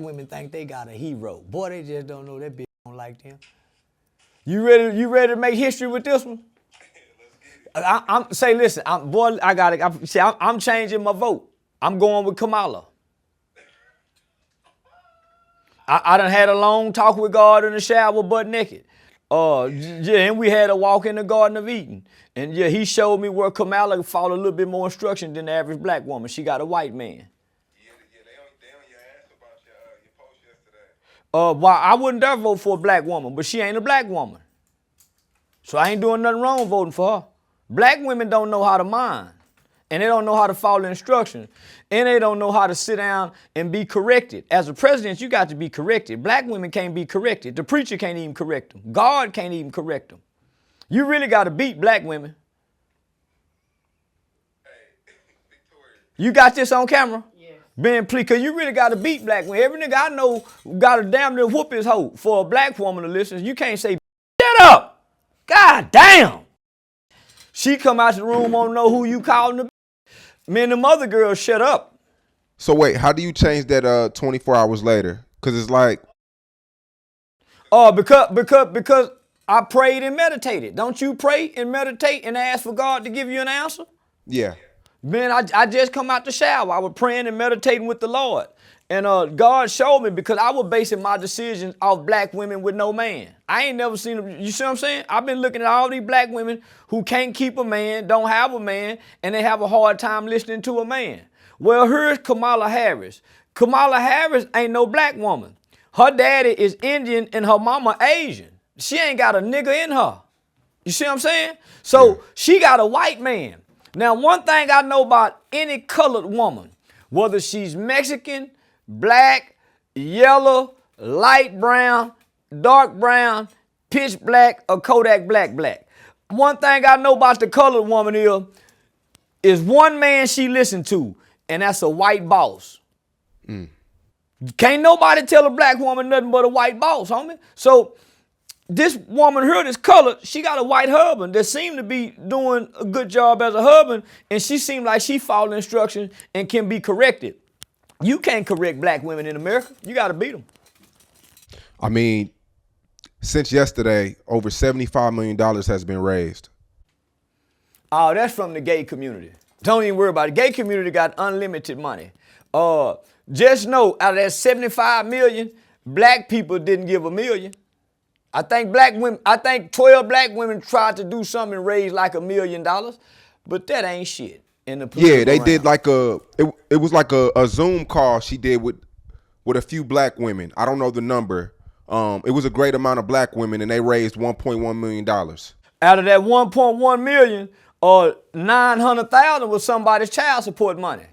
women think they got a hero. Boy, they just don't know that bitch don't like them. You ready to make history with this one? Listen, I'm changing my vote. I'm going with Kamala. I done had a long talk with God in the shower butt naked. And we had a walk in the Garden of Eden. And yeah, he showed me where Kamala followed a little bit more instruction than the average black woman. She got a white man. Yeah, they on your ass about your post yesterday. Well, I wouldn't dare vote for a black woman, but she ain't a black woman. So I ain't doing nothing wrong voting for her. Black women don't know how to mind. And they don't know how to follow instructions. And they don't know how to sit down and be corrected. As a president, you got to be corrected. Black women can't be corrected. The preacher can't even correct them. God can't even correct them. You really got to beat black women. Hey, Victoria. You got this on camera? Yeah. Being because you really got to beat black women. Every nigga I know got to damn near whoop his hoe for a black woman to listen. You can't say, shut up. God damn. She come out the room, won't know who you calling the. Me and them other girls shut up. So wait, how do you change that 24 hours later? Because it's like. Because I prayed and meditated. Don't you pray and meditate and ask for God to give you an answer? Yeah. Man, I just come out the shower. I was praying and meditating with the Lord. And God showed me because I was basing my decisions off black women with no man. I ain't never seen them. You see what I'm saying? I've been looking at all these black women who can't keep a man, don't have a man, and they have a hard time listening to a man. Well, here's Kamala Harris. Kamala Harris ain't no black woman. Her daddy is Indian and her mama Asian. She ain't got a nigga in her. You see what I'm saying? So she got a white man. Now, one thing I know about any colored woman, whether she's Mexican, black, yellow, light brown, dark brown, pitch black, or Kodak black. One thing I know about the colored woman is one man she listen to, and that's a white boss. Can't nobody tell a black woman nothing but a white boss, homie. So this woman here that's colored, she got a white husband that seemed to be doing a good job as a husband, and she seemed like she following instructions and can be corrected. You can't correct black women in America. You got to beat them. I mean, since yesterday, over $75 million has been raised. Oh, that's from the gay community. Don't even worry about it. Gay community got unlimited money. Just know, out of that 75 million, black people didn't give $1 million. I think 12 black women tried to do something and raise like $1 million, but that ain't shit. Yeah, they did like it was like a Zoom call she did with a few black women. I don't know the number. It was a great amount of black women, and they raised $1.1 million. Out of that 1.1 million, 900,000 was somebody's child support money.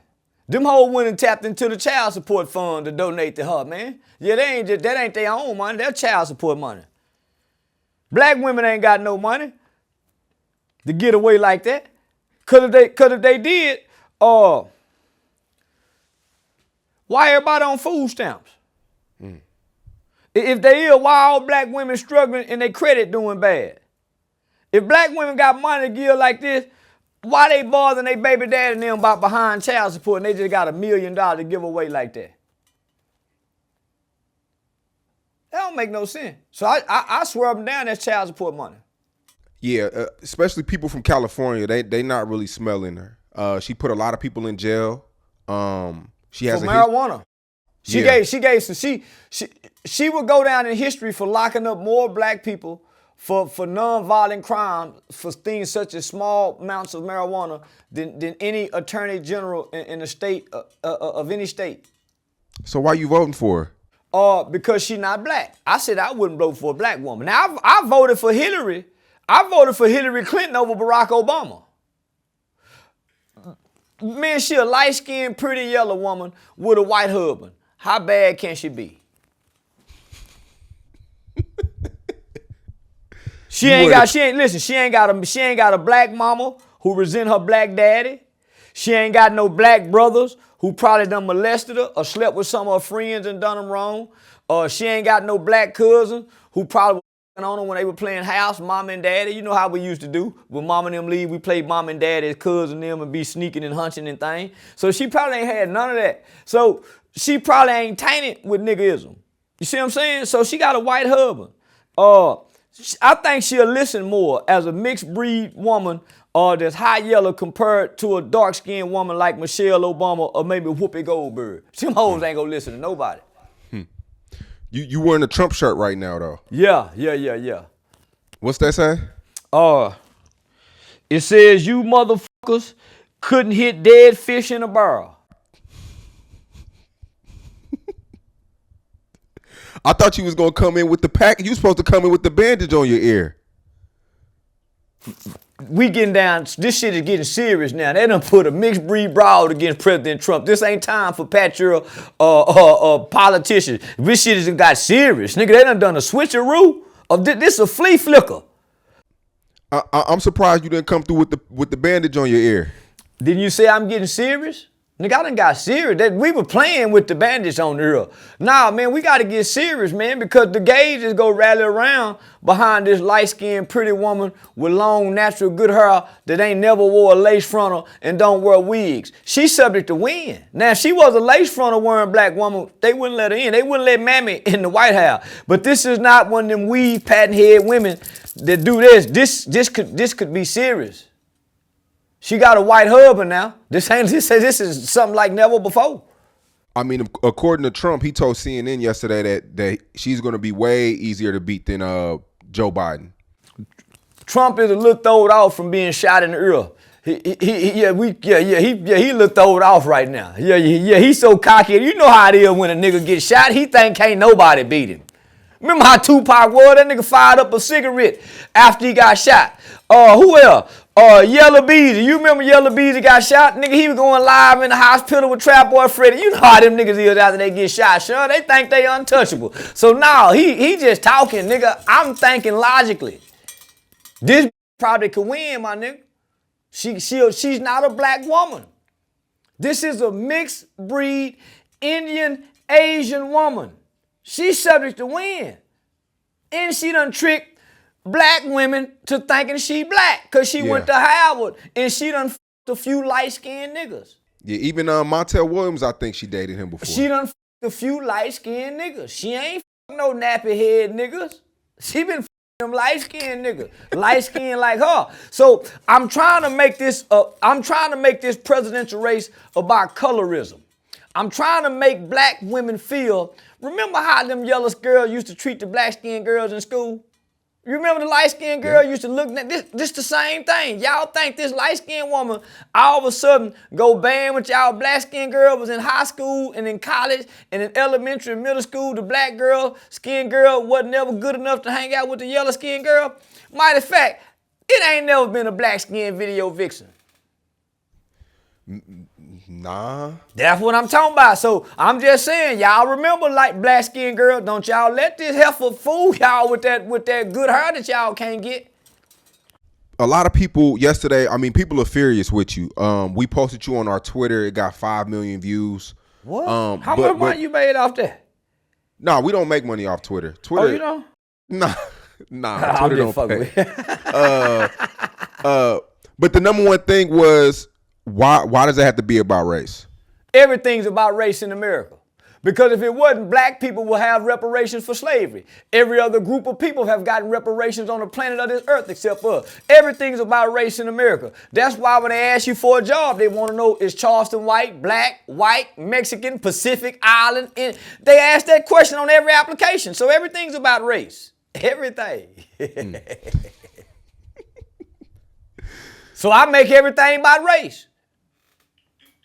Them hoes went and tapped into the child support fund to donate to her, man. Yeah, that ain't their own money. That's child support money. Black women ain't got no money to get away like that. Cause if they did, why everybody on food stamps? If they is, why all black women struggling and their credit doing bad? If black women got money to give like this, why they bothering their baby daddy and them about behind child support and they just got $1 million to give away like that? That don't make no sense. So I swear up and down that's child support money. Yeah, especially people from California, they not really smelling her. She put a lot of people in jail. She has for marijuana. She would go down in history for locking up more black people for non-violent crime for things such as small amounts of marijuana than any attorney general in the state of any state. So why you voting for her? Because she not black. I said I wouldn't vote for a black woman. Now I voted for Hillary. I voted for Hillary Clinton over Barack Obama. Man, she a light-skinned, pretty yellow woman with a white husband. How bad can she be? She ain't got a black mama who resent her black daddy. She ain't got no black brothers who probably done molested her or slept with some of her friends and done them wrong. She ain't got no black cousin who probably on them when they were playing house, mama and daddy. You know how we used to do. When mama and them leave, we played mama and daddy as cousin them and be sneaking and hunching and things. So she probably ain't had none of that. So she probably ain't tainted with niggism. You see what I'm saying? So she got a white husband. I think she'll listen more as a mixed breed woman that's high yellow compared to a dark skinned woman like Michelle Obama or maybe Whoopi Goldberg. Them hoes ain't gonna listen to nobody. You wearing a Trump shirt right now though. Yeah. What's that say? It says you motherfuckers couldn't hit dead fish in a barrel. I thought you was gonna come in with the pack. You supposed to come in with the bandage on your ear. We getting down, this shit is getting serious now. They done put a mixed breed brawl against President Trump. This ain't time for patriot politicians. This shit has got serious. Nigga, they done a switcheroo. This a flea flicker. I'm surprised you didn't come through with the bandage on your ear. Didn't you say I'm getting serious? Nigga, I done got serious. We were playing with the bandage on the ear. Nah, man, we got to get serious, man, because the gays just go rally around behind this light-skinned, pretty woman with long, natural, good hair that ain't never wore a lace frontal and don't wear wigs. She's subject to win. Now, if she was a lace frontal wearing black woman, they wouldn't let her in. They wouldn't let Mammy in the White House. But this is not one of them weave, patent-head women that do this. This could be serious. She got a white husband now. This is something like never before. I mean, according to Trump, he told CNN yesterday that she's going to be way easier to beat than Joe Biden. Trump is a little throwed off from being shot in the ear. He looked throwed off right now. Yeah, he's so cocky. You know how it is when a nigga gets shot. He think can't nobody beat him. Remember how Tupac was? That nigga fired up a cigarette after he got shot. Who else? Yellow Beezy. You remember Yellow Beezy got shot? Nigga, he was going live in the hospital with Trap Boy Freddy. You know how them niggas is after they get shot, sure. They think they untouchable. So now he just talking, nigga. I'm thinking logically. This probably could win, my nigga. She's not a black woman. This is a mixed breed Indian Asian woman. She's subject to win. And she done tricked black women to thinking she black because she went to Howard and she done f***ed a few light-skinned niggas. Yeah, even Montel Williams, I think she dated him before. She done f***ed a few light-skinned niggas. She ain't f***ing no nappy-head niggas. She been f***ing them light-skinned niggas. Light-skinned like her. So I'm trying to make this presidential race about colorism. I'm trying to make black women feel, remember how them yellow girls used to treat the black-skinned girls in school? You remember the light-skinned girl used to look at this the same thing. Y'all think this light-skinned woman all of a sudden go band with y'all black-skinned girl was in high school and in college and in elementary and middle school. The black girl, skinned girl wasn't never good enough to hang out with the yellow-skinned girl. Matter of fact, it ain't never been a black-skinned video vixen. Nah. That's what I'm talking about. So I'm just saying, y'all remember like black skinned girl, don't y'all let this heifer fool y'all with that good hair that y'all can't get. A lot of people yesterday, I mean, people are furious with you. We posted you on our Twitter. It got 5 million views. What? How much money you made off that? Nah, we don't make money off Twitter. Twitter. Oh, you don't? Nah. Twitter don't pay. But the number one thing was, why does it have to be about race? Everything's about race in America. Because if it wasn't, black people will have reparations for slavery. Every other group of people have gotten reparations on the planet of this earth except us. Everything's about race in America. That's why when they ask you for a job, they want to know, is Charleston white, Mexican, Pacific Island? They ask that question on every application. So everything's about race. Everything. So I make everything about race.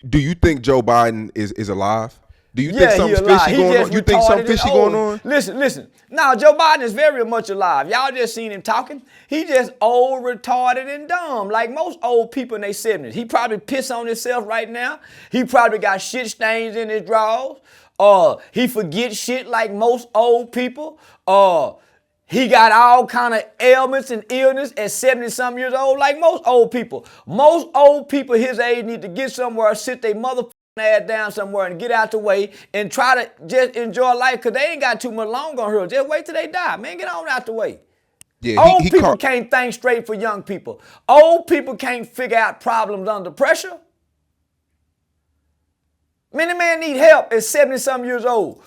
Do you think Joe Biden is alive? Do you think something fishy going on? You think something fishy going on? Listen. Now, Joe Biden is very much alive. Y'all just seen him talking. He just old, retarded, and dumb, like most old people in their 70s. He probably piss on himself right now. He probably got shit stains in his drawers. He forgets shit like most old people. He got all kind of ailments and illness at 70-some years old, like most old people. Most old people his age need to get somewhere, sit their motherfucking ass down somewhere and get out the way and try to just enjoy life because they ain't got too much longer on her. Just wait till they die, man. Get on out the way. Yeah, Old he people caught. can't think straight for young people. Old people can't figure out problems under pressure. Man, the man need help at 70-something years old.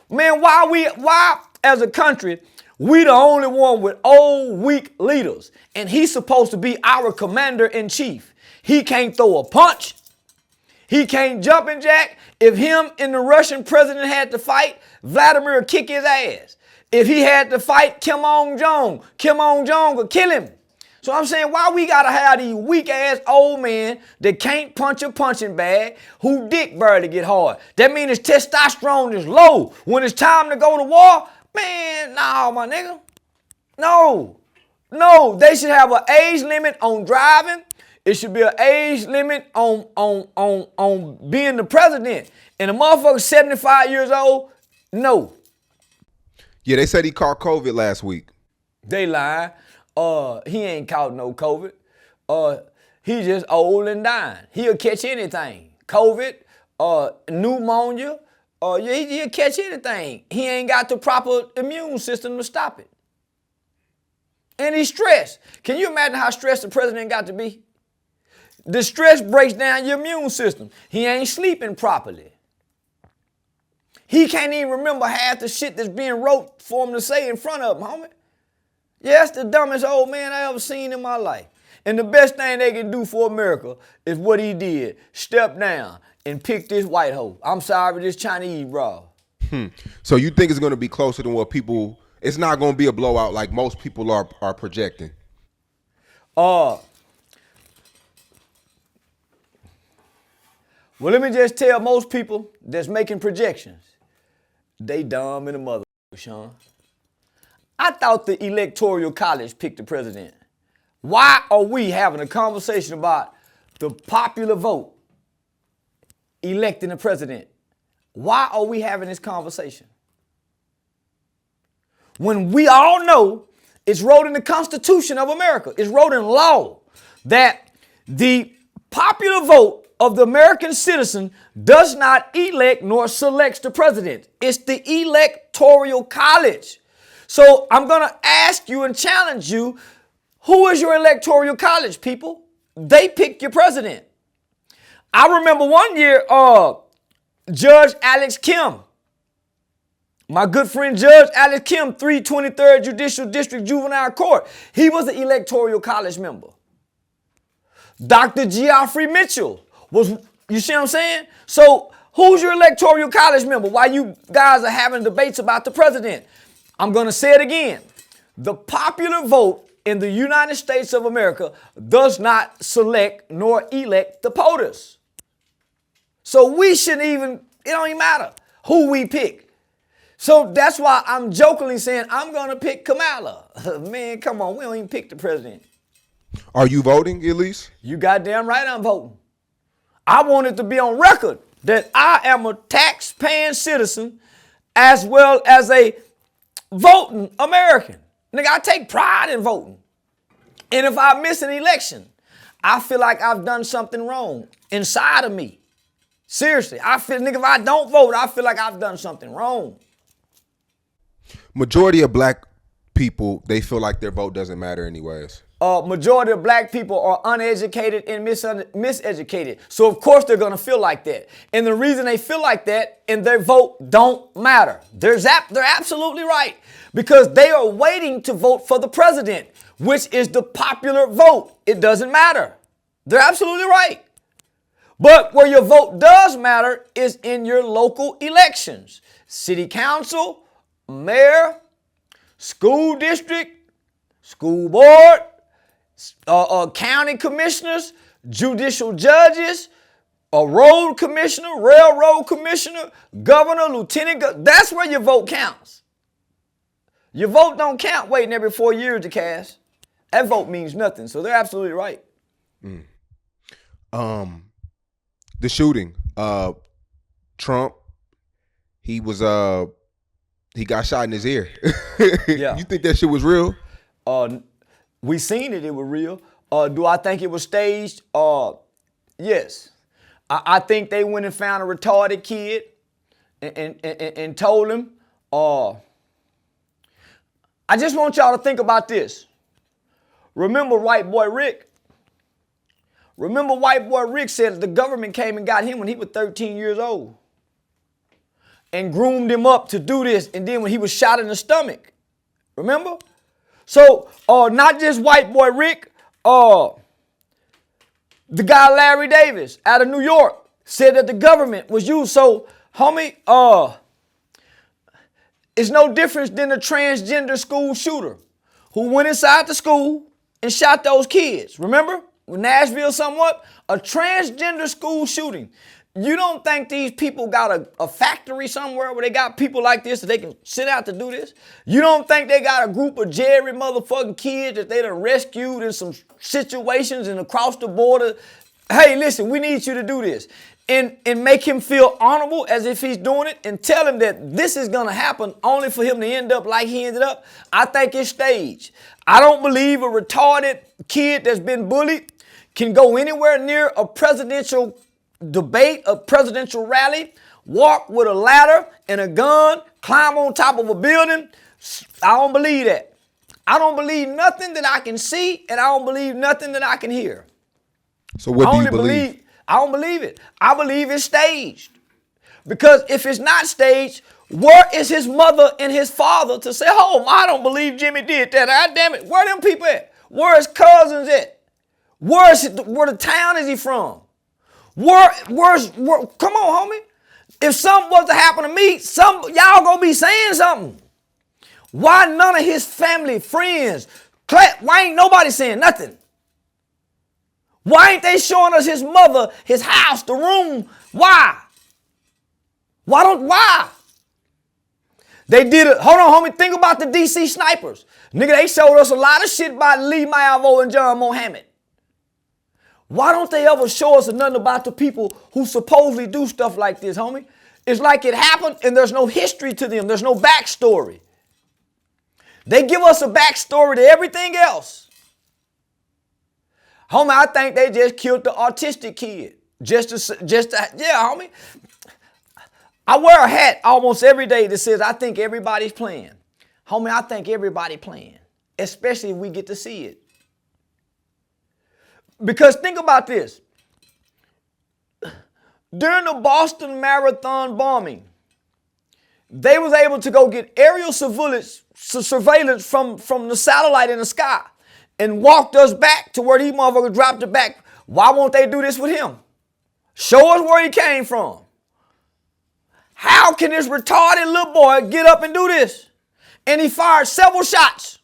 Man, why as a country, we the only one with old, weak leaders. And he's supposed to be our commander-in-chief. He can't throw a punch. He can't jump and jack. If him and the Russian president had to fight, Vladimir would kick his ass. If he had to fight Kim Jong-un would kill him. So I'm saying, why we gotta have these weak-ass old men that can't punch a punching bag, who dick barely get hard? That means his testosterone is low. When it's time to go to war, man, nah, my nigga. No, they should have an age limit on driving. It should be an age limit on being the president. And a motherfucker 75 years old, no. Yeah, they said he caught COVID last week. They lying. He ain't caught no COVID. He just old and dying. He'll catch anything. COVID, pneumonia, he'll catch anything. He ain't got the proper immune system to stop it. And he's stressed. Can you imagine how stressed the president got to be? The stress breaks down your immune system. He ain't sleeping properly. He can't even remember half the shit that's being wrote for him to say in front of him, homie. Yeah, that's the dumbest old man I ever seen in my life. And the best thing they can do for America is what he did. Step down and pick this white hoe. I'm sorry, this Chinese bro. So you think it's going to be closer than what people, it's not going to be a blowout like most people are projecting? Well, let me just tell most people that's making projections, they dumb in the mother, Sean. I thought the Electoral College picked the president. Why are we having a conversation about the popular vote electing the president? Why are we having this conversation? When we all know it's wrote in the Constitution of America, it's wrote in law that the popular vote of the American citizen does not elect nor selects the president. It's the Electoral College. So I'm going to ask you and challenge you, who is your Electoral College, people? They pick your president. I remember one year, Judge Alex Kim, my good friend Judge Alex Kim, 323rd Judicial District Juvenile Court, he was an Electoral College member. Dr. Geoffrey Mitchell was, you see what I'm saying? So who's your Electoral College member while you guys are having debates about the president? I'm going to say it again. The popular vote in the United States of America does not select nor elect the POTUS. So we shouldn't even, it don't even matter who we pick. So that's why I'm jokingly saying I'm going to pick Kamala. Man, come on, we don't even pick the president. Are you voting, at least? You goddamn right I'm voting. I want it to be on record that I am a tax-paying citizen as well as a voting American. Nigga, I take pride in voting. And if I miss an election, I feel like I've done something wrong inside of me. Seriously, I feel, nigga, if I don't vote, I feel like I've done something wrong. Majority of black people, they feel like their vote doesn't matter anyways. Majority of black people are uneducated and miseducated. So of course they're gonna feel like that. And the reason they feel like that and their vote don't matter. They're absolutely right. Because they are waiting to vote for the president, which is the popular vote. It doesn't matter. They're absolutely right. But where your vote does matter is in your local elections. City council, mayor, school district, school board, county commissioners, judicial judges, a road commissioner, railroad commissioner, governor, lieutenant governor. That's where your vote counts. Your vote don't count waiting every 4 years to cast. That vote means nothing. So they're absolutely right. The shooting, Trump, he got shot in his ear. Yeah. You think that shit was real? We seen it was real. Do I think it was staged? Yes. I think they went and found a retarded kid and told him, I just want y'all to think about this. Remember white boy Rick? Remember white boy Rick said the government came and got him when he was 13 years old and groomed him up to do this, and then when he was shot in the stomach. Remember? So, not just white boy Rick, the guy Larry Davis out of New York said that the government was used. So, homie, it's no difference than a transgender school shooter who went inside the school and shot those kids. Remember? Nashville somewhat? A transgender school shooting. You don't think these people got a factory somewhere where they got people like this that they can sit out to do this? You don't think they got a group of Jerry motherfucking kids that they done rescued in some situations and across the border? Hey, listen, we need you to do this. And make him feel honorable as if he's doing it, and tell him that this is going to happen only for him to end up like he ended up. I think it's staged. I don't believe a retarded kid that's been bullied can go anywhere near a presidential debate, a presidential rally, walk with a ladder and a gun, climb on top of a building. I don't believe that. I don't believe nothing that I can see, and I don't believe nothing that I can hear. So what do you believe? I don't believe it. I believe it's staged. Because if it's not staged, where is his mother and his father to say, oh, I don't believe Jimmy did that. God damn it. Where them people at? Where his cousins at? Where the town is he from? Where, come on, homie. If something was to happen to me, y'all gonna be saying something. Why none of his family, friends, why ain't nobody saying nothing? Why ain't they showing us his mother, his house, the room? Why? Why? They did it. Hold on, homie. Think about the DC snipers. Nigga, they showed us a lot of shit about Lee Malvo and John Mohammed. Why don't they ever show us nothing about the people who supposedly do stuff like this, homie? It's like it happened and there's no history to them. There's no backstory. They give us a backstory to everything else. Homie, I think they just killed the autistic kid. Yeah, homie. I wear a hat almost every day that says, I think everybody's playing. Homie, I think everybody playing, especially if we get to see it. Because think about this. During the Boston Marathon bombing, they was able to go get aerial surveillance from the satellite in the sky and walked us back to where these motherfuckers dropped it back. Why won't they do this with him? Show us where he came from. How can this retarded little boy get up and do this? And he fired several shots.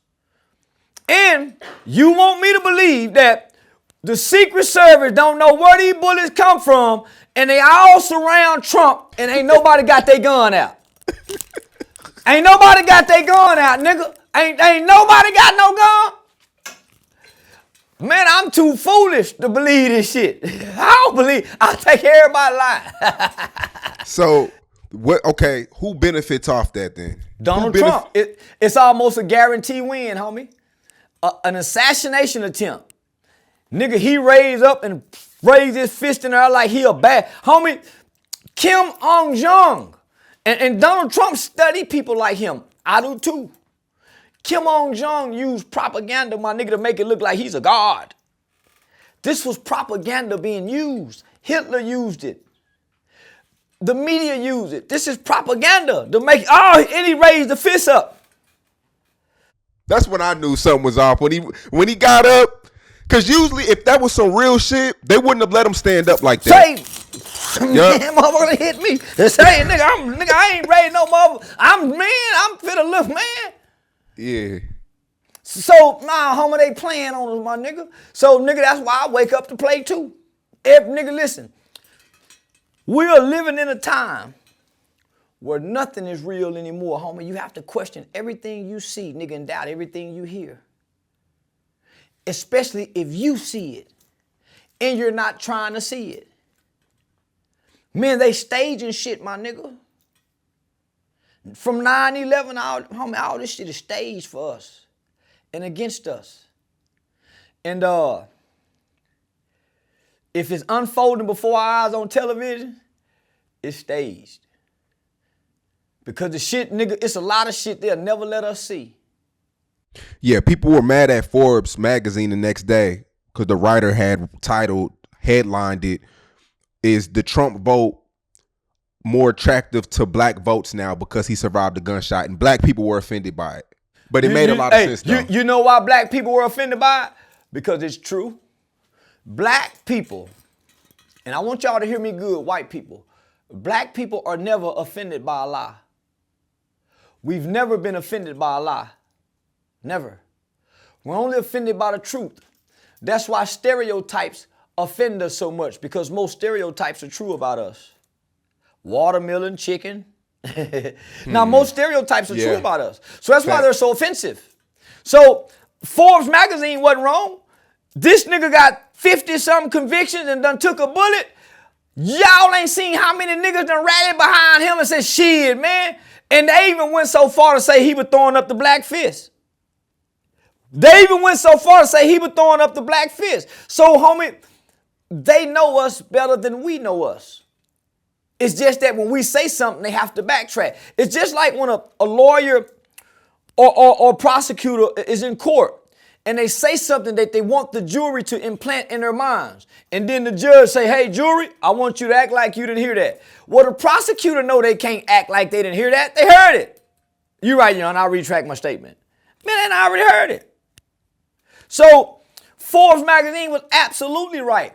And you want me to believe that the Secret Service don't know where these bullets come from, and they all surround Trump, and ain't nobody got their gun out. Ain't nobody got their gun out, nigga. Ain't nobody got no gun. Man, I'm too foolish to believe this shit. I'll take everybody lying. So, okay, who benefits off that then? Donald Trump. It's almost a guarantee win, homie. An assassination attempt. Nigga, he raised up and raised his fist in there like he a bad. Homie, Kim Jong. And Donald Trump studied people like him. I do too. Kim Jong used propaganda, my nigga, to make it look like he's a god. This was propaganda being used. Hitler used it. The media used it. This is propaganda to make, and he raised the fist up. That's when I knew something was off. When he got up, because usually if that was some real shit, they wouldn't have let him stand up like that. Man, motherfucker hit me. They say, nigga, I ain't raised no motherfucker. I'm finna look, man. Yeah. So, homie, they playing on us, my nigga. So, nigga, that's why I wake up to play too. Nigga, listen. We are living in a time where nothing is real anymore, homie. You have to question everything you see, nigga, and doubt everything you hear. Especially if you see it and you're not trying to see it. Man, they staging shit, my nigga. From 9/11, homie, all this shit is staged for us and against us. And if it's unfolding before our eyes on television, it's staged. Because the shit, nigga, it's a lot of shit they'll never let us see. Yeah, people were mad at Forbes magazine the next day because the writer had headlined it, "Is the Trump vote more attractive to black votes now because he survived a gunshot?" And black people were offended by it. But it made a lot of sense, though. You know why black people were offended by it? Because it's true. Black people, and I want y'all to hear me good, white people, black people are never offended by a lie. We've never been offended by a lie. Never. We're only offended by the truth. That's why stereotypes offend us so much, because most stereotypes are true about us. Watermelon, chicken. Now, most stereotypes are true about us. So that's why they're so offensive. So Forbes magazine wasn't wrong. This nigga got 50-something convictions and done took a bullet. Y'all ain't seen how many niggas done rallied behind him and said, shit, man. And they even went so far to say he was throwing up the black fist. They even went so far to say he was throwing up the black fist. So, homie, they know us better than we know us. It's just that when we say something, they have to backtrack. It's just like when a lawyer or prosecutor is in court and they say something that they want the jury to implant in their minds. And then the judge say, hey, jury, I want you to act like you didn't hear that. Well, the prosecutor know they can't act like they didn't hear that. They heard it. You're right, and I'll retract my statement. Man, I already heard it. So Forbes magazine was absolutely right.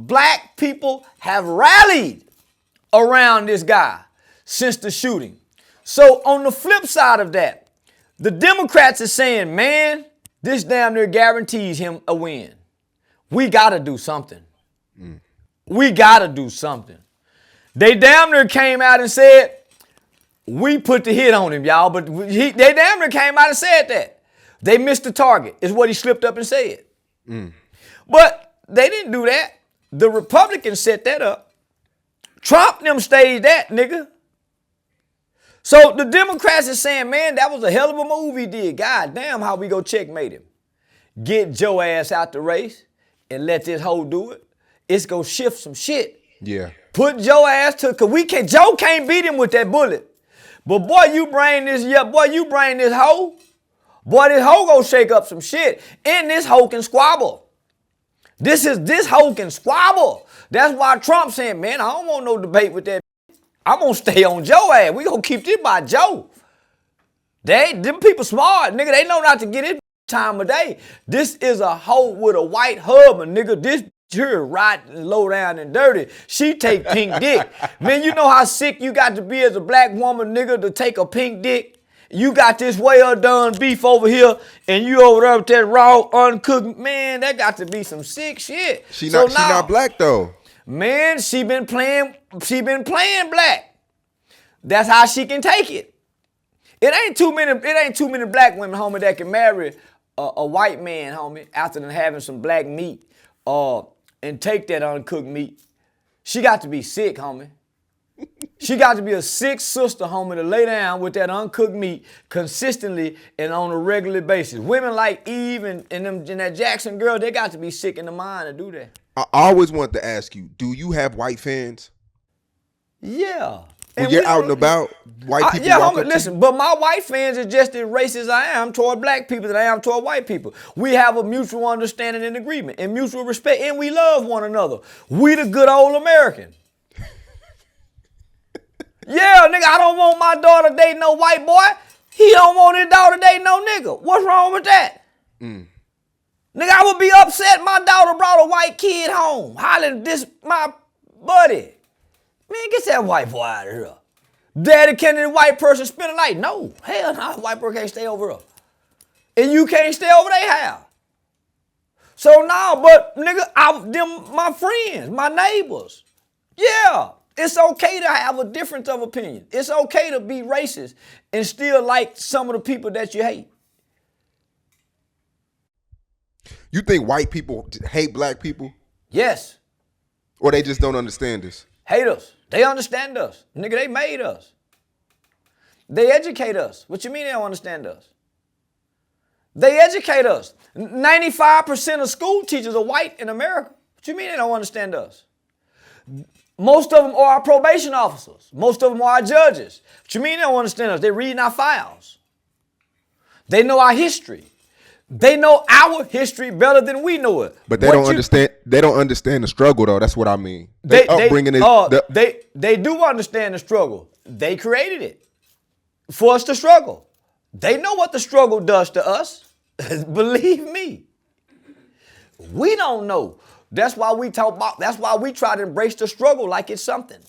Black people have rallied around this guy since the shooting. So on the flip side of that, the Democrats are saying, man, this damn near guarantees him a win. We got to do something. We got to do something. They damn near came out and said, we put the hit on him, y'all, but they damn near came out and said that. They missed the target, is what he slipped up and said. But they didn't do that. The Republicans set that up. Trump them staged that, nigga. So the Democrats are saying, man, that was a hell of a move he did. God damn, how we go checkmate him. Get Joe ass out the race and let this hoe do it. It's gonna shift some shit. Yeah. Put Joe ass to, cause Joe can't beat him with that bullet. But boy, you bring this hoe. Boy, this hoe gonna shake up some shit. And this hoe can squabble. This hoe can squabble. That's why Trump saying, man, I don't want no debate with that. I'm gonna stay on Joe ass. We gonna keep this by Joe. Them people smart, nigga. They know not to get it time of day. This is a hoe with a white hub, and nigga, this here rotten, low down and dirty. She take pink dick. Man, you know how sick you got to be as a black woman, nigga, to take a pink dick? You got this well done beef over here, and you over there with that raw, uncooked. Man, that got to be some sick shit. She not black though. Man, she been playing black. That's how she can take it. It ain't too many black women, homie, that can marry a white man, homie, after them having some black meat, and take that uncooked meat. She got to be sick, homie. She got to be a sick sister, homie, to lay down with that uncooked meat consistently and on a regular basis. Women like Eve and that Jackson girl, they got to be sick in the mind to do that. I always wanted to ask you, do you have white fans? Yeah. When you're out and about, white people yeah, walk homie, up listen, but my white fans are just as racist as I am toward black people than I am toward white people. We have a mutual understanding and agreement and mutual respect, and we love one another. We the good old American. Yeah, nigga, I don't want my daughter dating no white boy. He don't want his daughter dating no nigga. What's wrong with that? Nigga, I would be upset my daughter brought a white kid home, hollering this my buddy. Man, get that white boy out of here. Daddy, can a white person spend a night? No, hell no, white person can't stay over here. And you can't stay over their house. So now, but nigga, my friends, my neighbors. Yeah, it's okay to have a difference of opinion. It's okay to be racist and still like some of the people that you hate. You think white people hate black people? Yes. Or they just don't understand this? Hate us. They understand us. Nigga, they made us. They educate us. What you mean they don't understand us? They educate us. 95% of school teachers are white in America. What you mean they don't understand us? Most of them are our probation officers. Most of them are our judges. What you mean they don't understand us? They're reading our files. They know our history. They know our history better than we know it. But they don't understand. They don't understand the struggle, though. That's what I mean. They do understand the struggle. They created it for us to struggle. They know what the struggle does to us. Believe me. We don't know. That's why we talk about. That's why we try to embrace the struggle like it's something.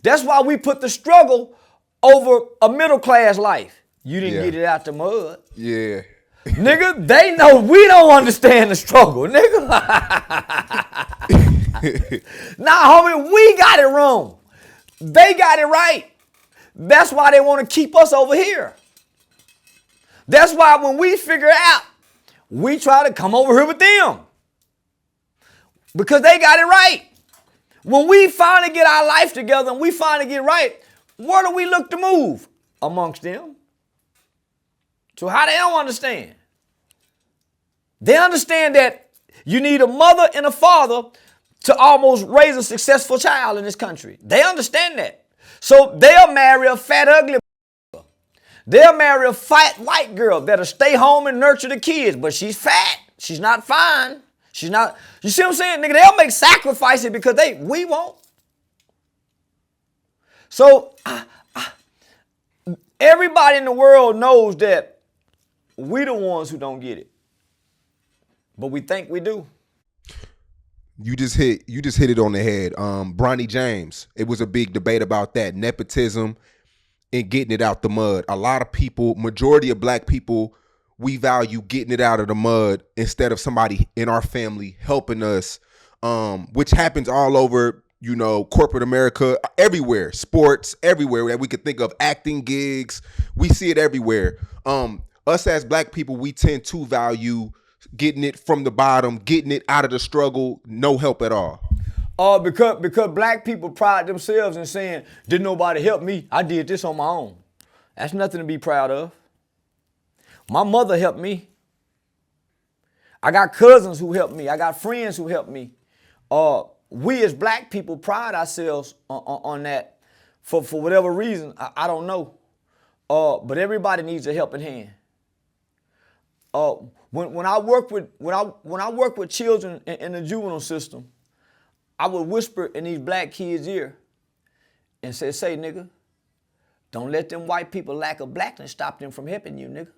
That's why we put the struggle over a middle class life. You didn't get it out the mud. Yeah. Nigga, they know we don't understand the struggle, nigga. Nah, homie, we got it wrong. They got it right. That's why they want to keep us over here. That's why when we figure it out, we try to come over here with them. Because they got it right. When we finally get our life together and we finally get right, where do we look to move? Amongst them. So how they don't understand? They understand that you need a mother and a father to almost raise a successful child in this country. They understand that. So they'll marry a fat, ugly. They'll marry a fat white girl that'll stay home and nurture the kids, but she's fat. She's not fine. She's not, you see what I'm saying? Nigga, they'll make sacrifices because we won't. So everybody in the world knows that we the ones who don't get it. But we think we do. You just hit it on the head. Bronny James, it was a big debate about that. Nepotism and getting it out the mud. A lot of people, majority of black people, we value getting it out of the mud instead of somebody in our family helping us, which happens all over, corporate America, everywhere, sports, everywhere that we could think of, acting gigs. We see it everywhere. Us as black people, we tend to value getting it from the bottom, getting it out of the struggle, no help at all. Because black people pride themselves in saying, didn't nobody help me, I did this on my own. That's nothing to be proud of. My mother helped me. I got cousins who helped me. I got friends who helped me. We as black people pride ourselves on that for whatever reason. I don't know. But everybody needs a helping hand. When I work with children in the juvenile system, I would whisper in these black kids' ear and say, nigga, don't let them white people lack of blackness stop them from helping you, nigga.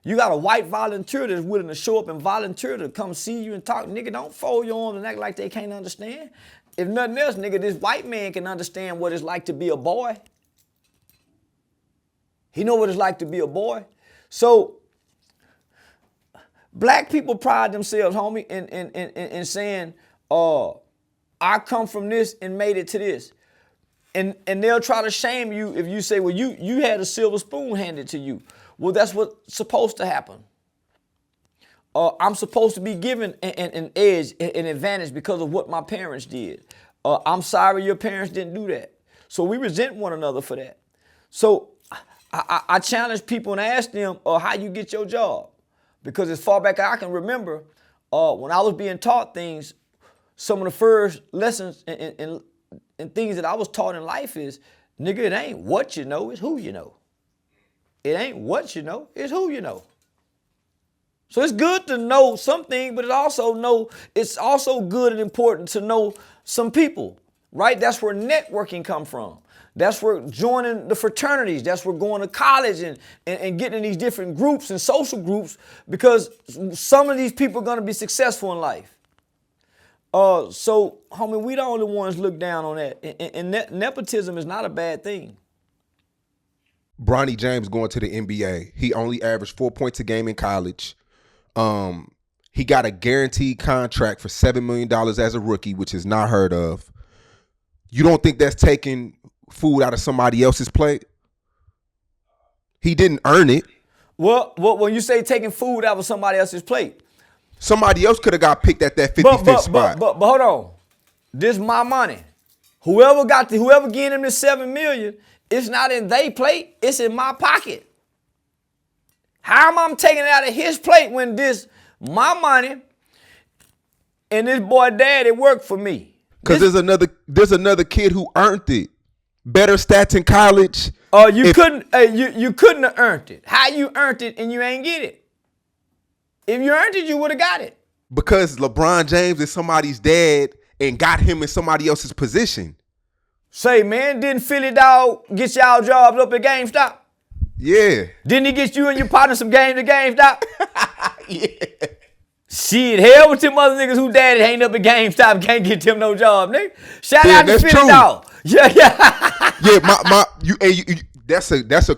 You got a white volunteer that's willing to show up and volunteer to come see you and talk. Nigga, don't fold your arms and act like they can't understand. If nothing else, nigga, this white man can understand what it's like to be a boy. He know what it's like to be a boy. So black people pride themselves, homie, in saying, I come from this and made it to this. And they'll try to shame you if you say, well, you had a silver spoon handed to you. Well, that's what's supposed to happen. I'm supposed to be given an edge, an advantage because of what my parents did. I'm sorry your parents didn't do that. So we resent one another for that. So I challenge people and ask them how you get your job. Because as far back as I can remember, when I was being taught things, some of the first lessons and things that I was taught in life is, nigga, it ain't what you know, it's who you know. It ain't what you know, it's who you know. So it's good to know something, but it's also good and important to know some people, right? That's where networking come from. That's where joining the fraternities. That's where going to college and getting in these different groups and social groups, because some of these people are going to be successful in life. So, homie, we the only ones look down on that. And nepotism is not a bad thing. Bronny James going to the NBA. He only averaged 4 points a game in college. He got a guaranteed contract for $7 million as a rookie, which is not heard of. You don't think that's taking food out of somebody else's plate? He didn't earn it. Well, when you say taking food out of somebody else's plate, somebody else could have got picked at that 55th spot. But hold on. This is my money. Whoever getting him this $7 million, it's not in their plate, it's in my pocket. How am I taking it out of his plate when this my money and this boy daddy worked for me? Because there's another kid who earned it. Better stats in college. You couldn't have earned it. How you earned it and you ain't get it? If you earned it, you would have got it. Because LeBron James is somebody's dad and got him in somebody else's position. Say, man, didn't Philly Dog get y'all jobs up at GameStop? Yeah. Didn't he get you and your partner some games at GameStop? Yeah. Shit, hell with them other niggas who daddy ain't up at GameStop and can't get them no job, nigga. Shout out to Philly Dog. Yeah. Yeah, that's a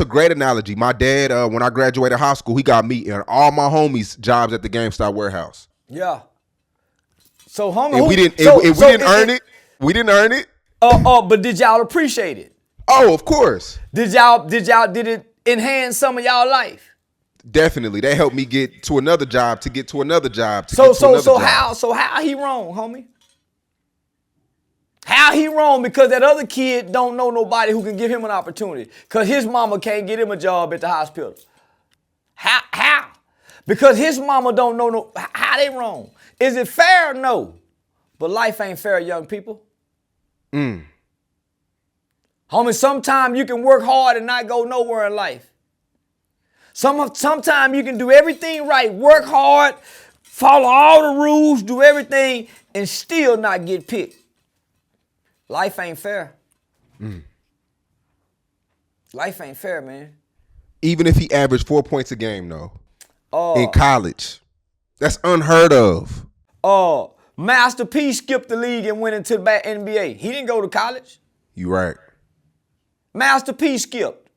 great analogy. My dad, when I graduated high school, he got me and all my homies jobs at the GameStop warehouse. Yeah. So homie, and we didn't earn it. We didn't earn it. But did y'all appreciate it? Oh, of course. Did it enhance some of y'all life? Definitely. They helped me get to another job, So how he wrong, homie? How he wrong because that other kid don't know nobody who can give him an opportunity because his mama can't get him a job at the hospital. How? Because his mama don't know how they wrong. Is it fair? No. But life ain't fair, young people. Homie, sometimes you can work hard and not go nowhere in life. Sometimes you can do everything right, work hard, follow all the rules, do everything, and still not get picked. Life ain't fair. Life ain't fair, man. Even if he averaged 4 points a game, though, in college, that's unheard of. Master P skipped the league and went into the NBA. He didn't go to college. You right. Master P skipped.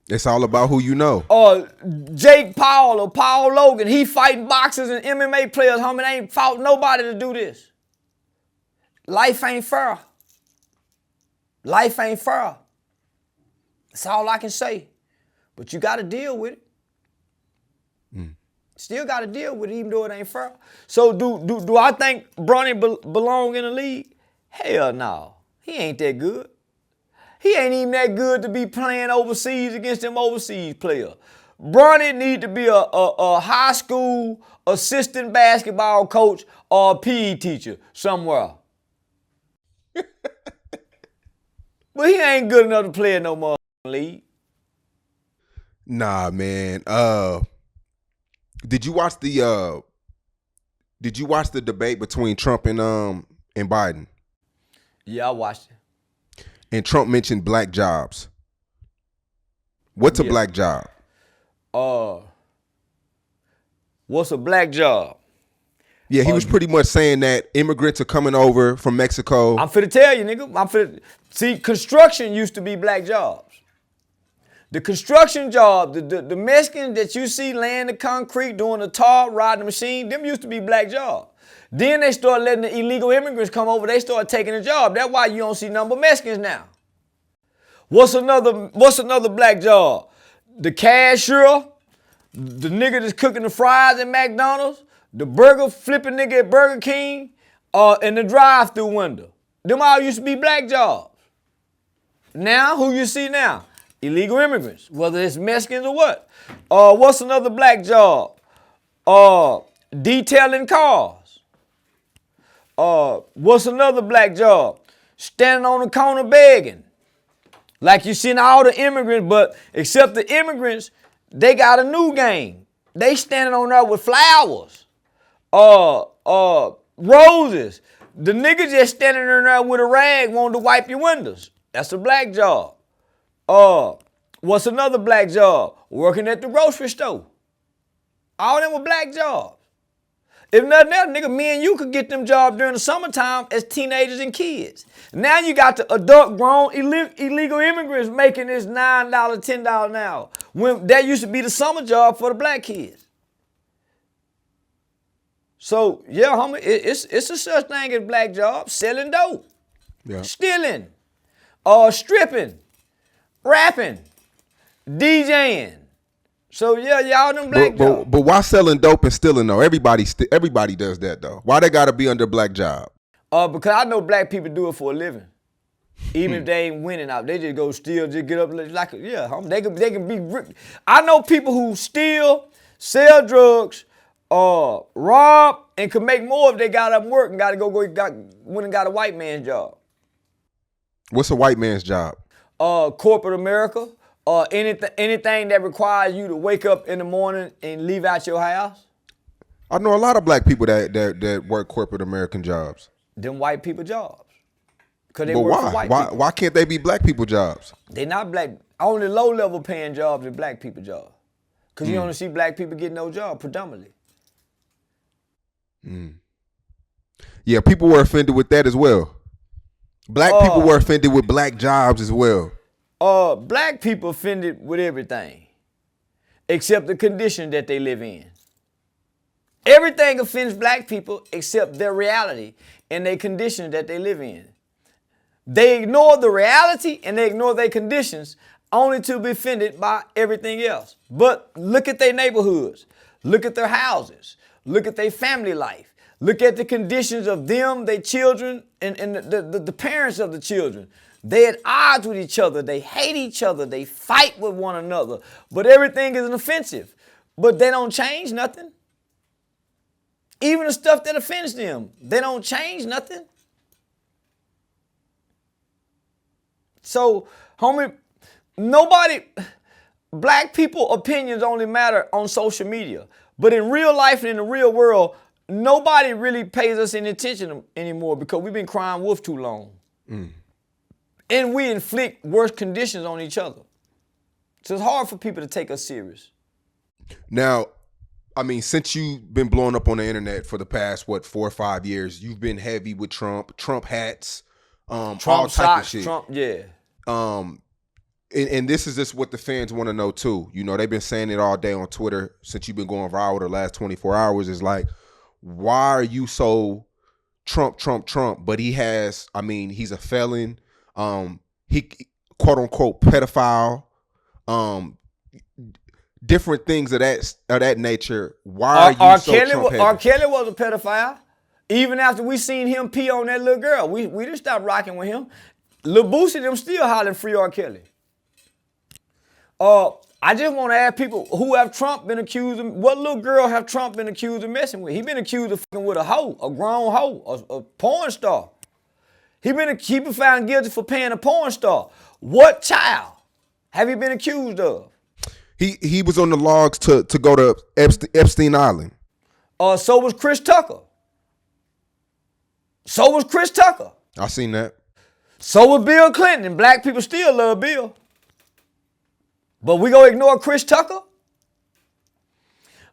It's all about who you know. Jake Paul or Paul Logan, he fighting boxers and MMA players, homie. They ain't fought nobody to do this. Life ain't fair. Life ain't fair. That's all I can say. But you got to deal with it. Still got to deal with it, even though it ain't fair. So do I think Bronny belong in the league? Hell no. He ain't that good. He ain't even that good to be playing overseas against them overseas players. Bronny need to be a high school assistant basketball coach or a PE teacher somewhere. But he ain't good enough to play in no more league. Nah, man. Did you watch the debate between Trump and Biden? Yeah, I watched it. And Trump mentioned black jobs. What's a black job? What's a black job? Yeah, he was pretty much saying that immigrants are coming over from Mexico. I'm finna tell you, nigga. See, construction used to be black jobs. The construction job, the Mexicans that you see laying the concrete, doing the tar, riding the machine, them used to be black jobs. Then they started letting the illegal immigrants come over. They started taking the job. That's why you don't see none but Mexicans now. What's another black job? The cashier, the nigga that's cooking the fries at McDonald's, the burger flipping nigga at Burger King, and the drive-through window. Them all used to be black jobs. Now, who you see now? Illegal immigrants, whether it's Mexicans or what. What's another black job? Detailing cars. What's another black job? Standing on the corner begging. Like you seen all the immigrants, but except the immigrants, they got a new game. They standing on there with flowers. Roses. The nigga just standing in there with a rag wanting to wipe your windows. That's a black job. What's another black job? Working at the grocery store. All them were black jobs. If nothing else, nigga, me and you could get them jobs during the summertime as teenagers and kids. Now you got the adult grown illegal immigrants making this $9, $10 an hour. When that used to be the summer job for the black kids. So yeah, homie, it's a such thing as black jobs. Selling dope. Yeah. Stealing. Stripping. Rapping. DJing. So yeah, y'all them black jobs. But why selling dope and stealing though? Everybody does that though. Why they gotta be under black job? Because I know black people do it for a living. Even if they ain't winning out, they just go steal, just get up like they can be. I know people who steal, sell drugs, rob, and can make more if they got up and work and went and got a white man's job. What's a white man's job? Corporate America. Anything that requires you to wake up in the morning and leave out your house? I know a lot of black people that work corporate American jobs. Them white people jobs. Because they But work for why? white Why? people. Why can't they be black people jobs? They not black. Only low-level paying jobs are black people jobs. Because you only see black people getting no job predominantly. Yeah, people were offended with that as well. Black people were offended with black jobs as well. Black people offended with everything. Except the condition that they live in. Everything offends black people except their reality and their condition that they live in. They ignore the reality and they ignore their conditions only to be offended by everything else. But look at their neighborhoods. Look at their houses. Look at their family life. Look at the conditions of them, their children, and the parents of the children. They at odds with each other. They hate each other. They fight with one another. But everything is offensive. But they don't change nothing. Even the stuff that offends them, they don't change nothing. So, homie, black people opinions only matter on social media. But in real life and in the real world, nobody really pays us any attention anymore because we've been crying wolf too long. And we inflict worse conditions on each other. So it's hard for people to take us serious. Now, I mean, since you've been blowing up on the internet for the past, 4 or 5 years, you've been heavy with Trump hats, Trump all type socks, of shit. Trump, yeah. And this is just what the fans want to know too. You know, they've been saying it all day on Twitter since you've been going viral the last 24 hours. Is like, why are you so Trump? But he's a felon. He quote unquote pedophile. Different things of that nature. Why are you so Trump heavy? R. Kelly was a pedophile. Even after we seen him pee on that little girl, we didn't stop rocking with him. Lil Boosie them still hollering free R. Kelly. I just want to ask people who have Trump been accused of, what little girl have Trump been accused of messing with? He been accused of fucking with a hoe, a grown hoe, a porn star. He been found guilty for paying a porn star. What child have he been accused of? He was on the logs to go to Epstein Island. So was Chris Tucker. I seen that. So was Bill Clinton, and black people still love Bill. But we gonna ignore Chris Tucker?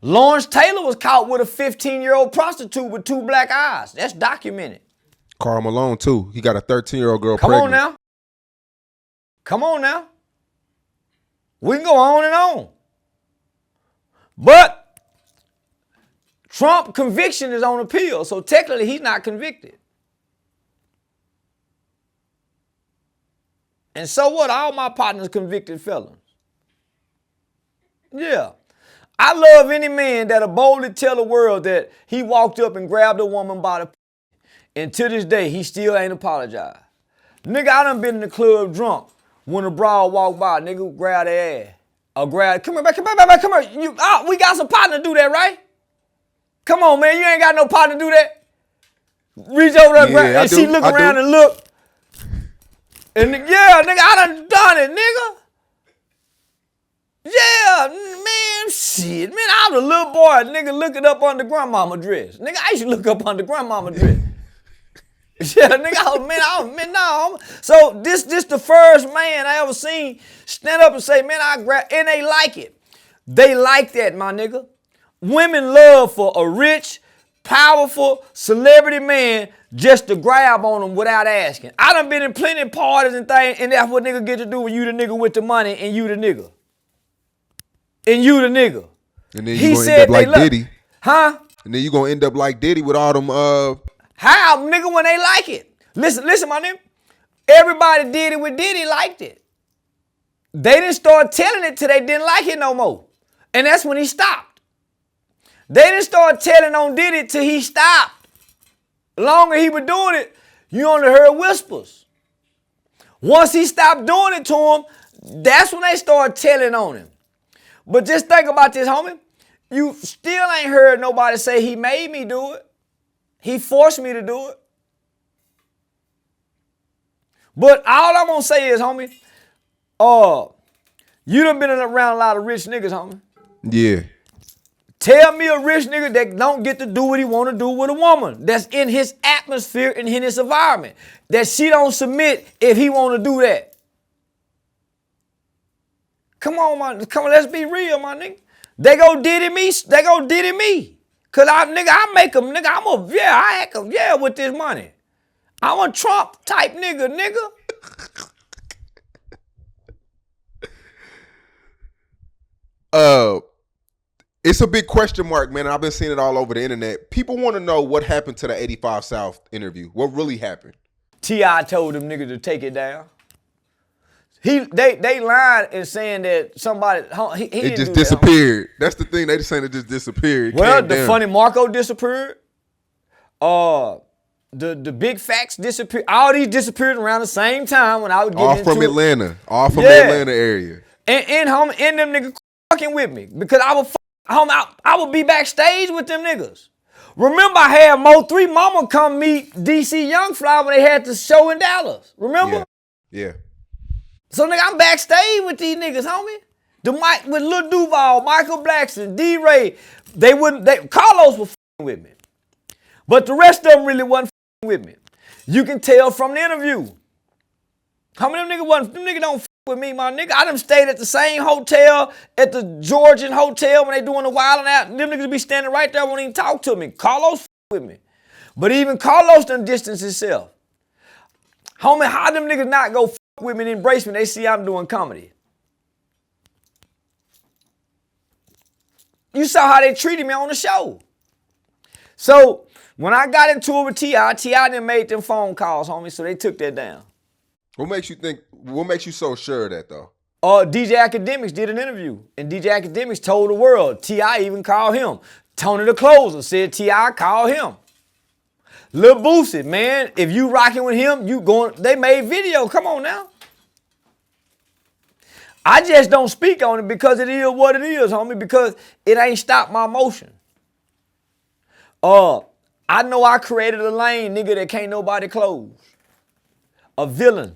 Lawrence Taylor was caught with a 15-year-old prostitute with 2 black eyes. That's documented. Karl Malone too. He got a 13-year-old girl Come pregnant. on now. We can go on and on. But Trump conviction is on appeal, so technically he's not convicted. And so what? All my partners convicted felons. Yeah. I love any man that'll boldly tell the world that he walked up and grabbed a woman by the and to this day, he still ain't apologized. Nigga, I done been in the club drunk when a broad walked by, nigga, grab their ass. Or grab, come here. We got some partner to do that, right? Come on, man, you ain't got no partner to do that. Reach over there, grab, and she look around and look. And yeah, nigga, I done it, nigga. Yeah, man, shit. Man, I was a little boy, nigga, looking up on the grandmama dress. Nigga, I used to look up on the grandmama dress. Yeah, nigga, no. So this the first man I ever seen stand up and say, man, and they like it. They like that, my nigga. Women love for a rich, powerful, celebrity man just to grab on them without asking. I done been in plenty of parties and things, and that's what nigga get to do when you the nigga with the money and you the nigga. And you the nigga. And then you gonna end up like Diddy. Huh? And then you gonna end up like Diddy with all them How, nigga, when they like it? Listen, my nigga. Everybody did it with Diddy, liked it. They didn't start telling it till they didn't like it no more. And that's when he stopped. They didn't start telling on Diddy till he stopped. The longer he was doing it, you only heard whispers. Once he stopped doing it to him, that's when they started telling on him. But just think about this, homie. You still ain't heard nobody say he made me do it. He forced me to do it. But all I'm gonna say is, homie, You done been around a lot of rich niggas, homie. Yeah. Tell me a rich nigga that don't get to do what he want to do with a woman that's in his atmosphere and in his environment, that she don't submit if he want to do that. Come on, let's be real, my nigga. They go Diddy me. Cause I make them, nigga, I act with this money. I'm a Trump type nigga. It's a big question mark, man. I've been seeing it all over the internet. People want to know what happened to the 85 South interview. What really happened? T.I. told them niggas to take it down. They lied and saying that somebody he it just disappeared. That's the thing. They just saying it just disappeared. Well, the funny Marco disappeared. The big facts disappeared. All these disappeared around the same time when I was getting all from Atlanta. All from the Atlanta area. And them niggas fucking with me because I would be backstage with them niggas. Remember, I had Mo3 Mama come meet DC Young Fly when they had the show in Dallas. Remember? Yeah. So nigga, I'm backstage with these niggas, homie. With Lil Duval, Michael Blackson, D-Ray, Carlos was f***ing with me. But the rest of them really wasn't f***ing with me. You can tell from the interview. How many of them niggas don't f*** with me, my nigga? I done stayed at the same hotel, at the Georgian Hotel when they doing the Wild 'N Out. Them niggas be standing right there, won't even talk to me. Carlos f*** with me. But even Carlos done distanced himself. Homie, how them niggas not go f*** with me and embrace me? They see I'm doing comedy. You saw how they treated me on the show. So when I got into it with T.I. done made them phone calls, homie, so they took that down. What makes you so sure of that though? DJ Academics did an interview, and DJ Academics told the world. T.I. even called him. Tony the Closer said T.I. called him. Lil Boosie, man, if you rocking with him, they made video. Come on now. I just don't speak on it because it is what it is, homie, because it ain't stopped my motion. I know I created a lane, nigga, that can't nobody close. A villain.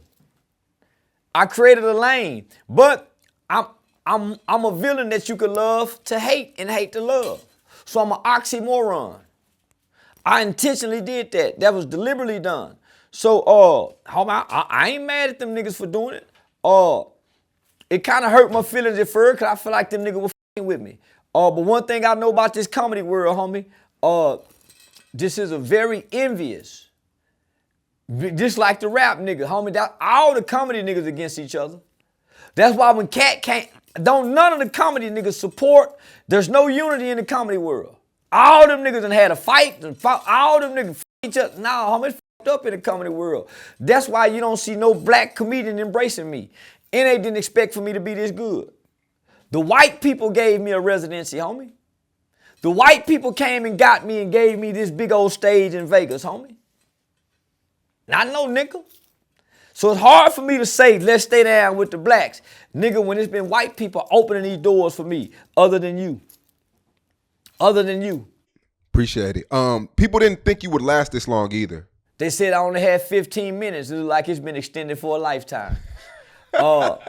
I created a lane, but I'm a villain that you could love to hate and hate to love. So I'm an oxymoron. I intentionally did that. That was deliberately done. So, I ain't mad at them niggas for doing it. It kind of hurt my feelings at first because I feel like them niggas were f***ing with me. But one thing I know about this comedy world, homie, this is a very envious, just like the rap nigga, homie. All the comedy niggas against each other. That's why when Cat can't, none of the comedy niggas support, there's no unity in the comedy world. All them niggas done had a fight, all them niggas f*** each other. Nah, homie, it's f***ed up in the comedy world. That's why you don't see no black comedian embracing me. And they didn't expect for me to be this good. The white people gave me a residency, homie. The white people came and got me and gave me this big old stage in Vegas, homie. Not no nickel. So it's hard for me to say, let's stay down with the blacks. Nigga, when it's been white people opening these doors for me, other than you. Appreciate it. People didn't think you would last this long either. They said I only had 15 minutes. It looked like it's been extended for a lifetime. Like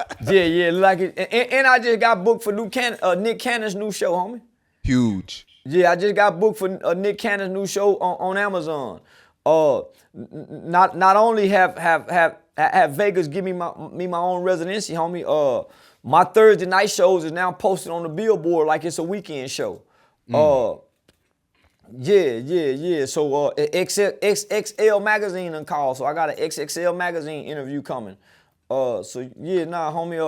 it. And I just got booked for Nick Cannon's new show, homie. Huge. Yeah, I just got booked for Nick Cannon's new show on Amazon. Not only have Vegas give me my own residency, homie. My Thursday night shows is now posted on the billboard like it's a weekend show. So XXL magazine done called, so I got an XXL magazine interview coming. Homie.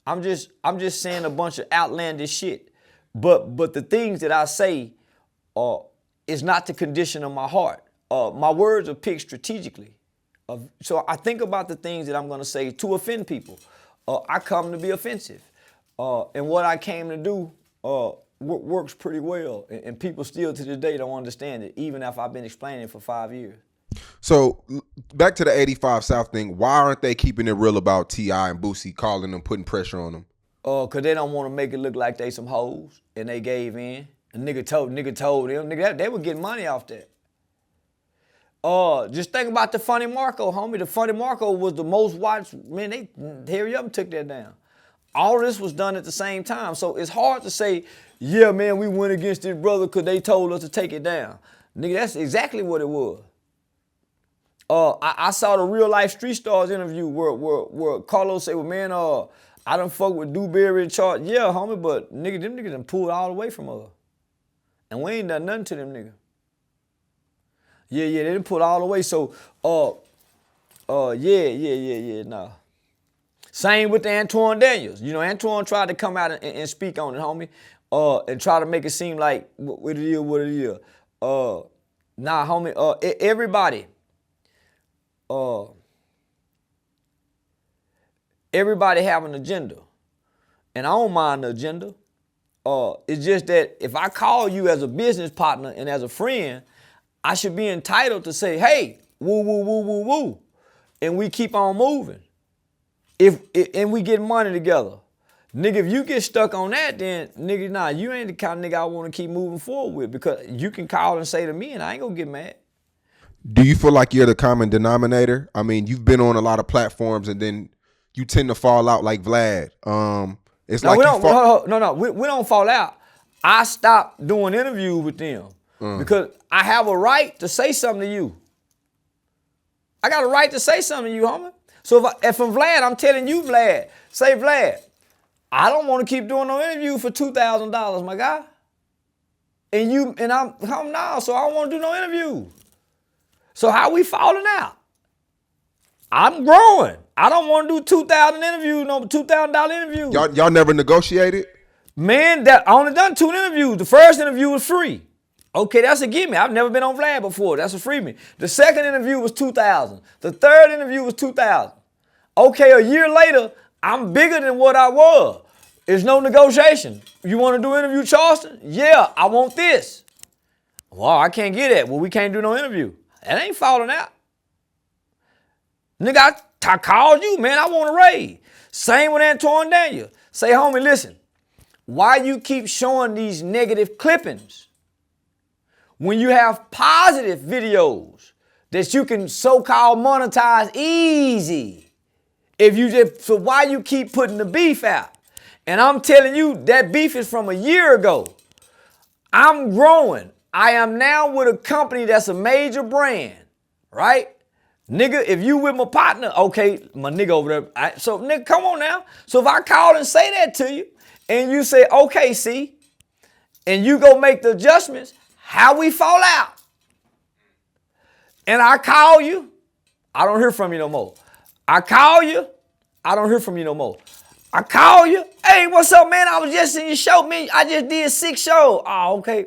I'm just saying a bunch of outlandish shit, but the things that I say is not the condition of my heart. My words are picked strategically. So I think about the things that I'm gonna say to offend people. I come to be offensive, and what I came to do works pretty well, and people still to this day don't understand it, even if I've been explaining it for 5 years. So back to the 85 South thing. Why aren't they keeping it real about T.I. and Boosie, calling them, putting pressure on them? Cause they don't want to make it look like they some hoes and they gave in. And nigga told them, nigga, they were getting money off that. Just think about the Funny Marco, homie. The Funny Marco was the most watched. Man, they hurry up and took that down. All this was done at the same time. So it's hard to say, yeah, man, we went against this brother because they told us to take it down. Nigga, that's exactly what it was. I saw the Real Life Street Stars interview where Carlos said, well, man, I done fuck with Dewberry and Charles. Yeah, homie, but nigga, them niggas done pulled all the way from us. And we ain't done nothing to them niggas. Yeah, they didn't pull all the way. So, nah. Same with the Antoine Daniels. You know, Antoine tried to come out and speak on it, homie, and try to make it seem like what it is. Nah, homie, everybody have an agenda. And I don't mind the agenda. It's just that if I call you as a business partner and as a friend, I should be entitled to say, hey, woo, woo, woo, woo, woo. And we keep on moving. And we get money together. Nigga, if you get stuck on that, then nigga, nah, you ain't the kind of nigga I want to keep moving forward with, because you can call and say to me and I ain't gonna get mad. Do you feel like you're the common denominator? I mean, you've been on a lot of platforms and then you tend to fall out like Vlad. It's No, like we don't fall out. I stopped doing interviews with them because I have a right to say something to you. I got a right to say something to you, homie. So if I'm Vlad, I'm telling you, Vlad, say, Vlad, I don't want to keep doing no interview for $2,000, my guy. And I'm now, so I don't want to do no interview. So how we falling out? I'm growing. I don't want to do $2,000 interview. Y'all never negotiated? Man, I only done 2 interviews. The first interview was free. Okay, that's a gimme. I've never been on Vlad before. That's a freebie. The second interview was $2,000. The third interview was $2,000. Okay, a year later, I'm bigger than what I was. There's no negotiation. You want to do interview Charleston? Yeah, I want this. Well, I can't get that. Well, we can't do no interview. That ain't falling out. Nigga, I called you, man. I want to raise. Same with Antoine Daniel. Say, homie, listen. Why you keep showing these negative clippings when you have positive videos that you can so-called monetize easy? So why you keep putting the beef out? And I'm telling you, that beef is from a year ago. I'm growing. I am now with a company that's a major brand, right? Nigga, if you with my partner, okay, my nigga over there. So nigga, come on now. So if I call and say that to you, and you say, okay, see, and you go make the adjustments, how we fall out? And I call you, I don't hear from you no more. I call you, I don't hear from you no more. I call you, hey, what's up, man? I was just in your show, man. I just did 6 shows. Oh, okay.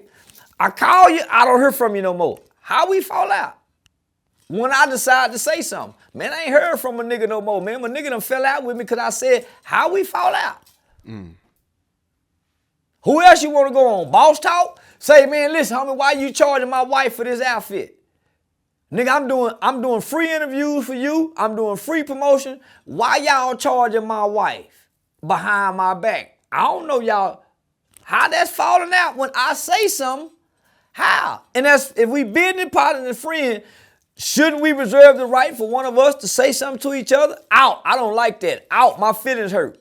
I call you, I don't hear from you no more. How we fall out? When I decide to say something. Man, I ain't heard from a nigga no more, man. My nigga done fell out with me because I said, how we fall out? Who else you want to go on? Boss Talk? Say, man, listen, homie, why you charging my wife for this outfit? Nigga, I'm doing free interviews for you. I'm doing free promotion. Why y'all charging my wife behind my back? I don't know y'all. How that's falling out when I say something? How? And that's, if we business partner and friend, shouldn't we reserve the right for one of us to say something to each other? Out. I don't like that. Out. My feelings hurt.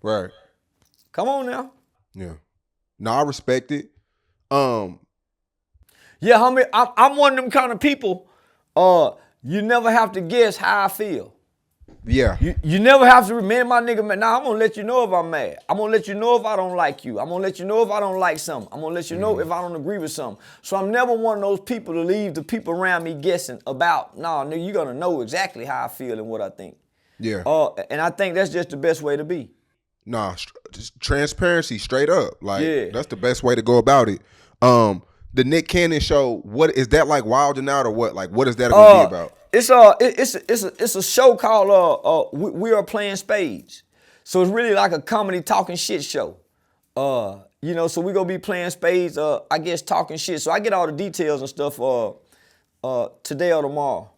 Right. Come on now. Yeah. No, I respect it. Yeah, homie, I'm one of them kind of people. You never have to guess how I feel. Yeah. You never have to remember my nigga, man. Now I'm gonna let you know if I'm mad. I'm gonna let you know if I don't like you. I'm gonna let you know if I don't like something. I'm gonna let you know if I don't agree with something. So I'm never one of those people to leave the people around me guessing about, nah, nigga, you're gonna know exactly how I feel and what I think. Yeah. And I think that's just the best way to be. Nah, just transparency, straight up. Like, Yeah. That's the best way to go about it. The Nick Cannon show, what is that, like Wild and Out or what? Like, what is that gonna be about? It's a show called We Are Playing Spades. So it's really like a comedy talking shit show. You know, so we gonna be playing spades, I guess talking shit. So I get all the details and stuff today or tomorrow.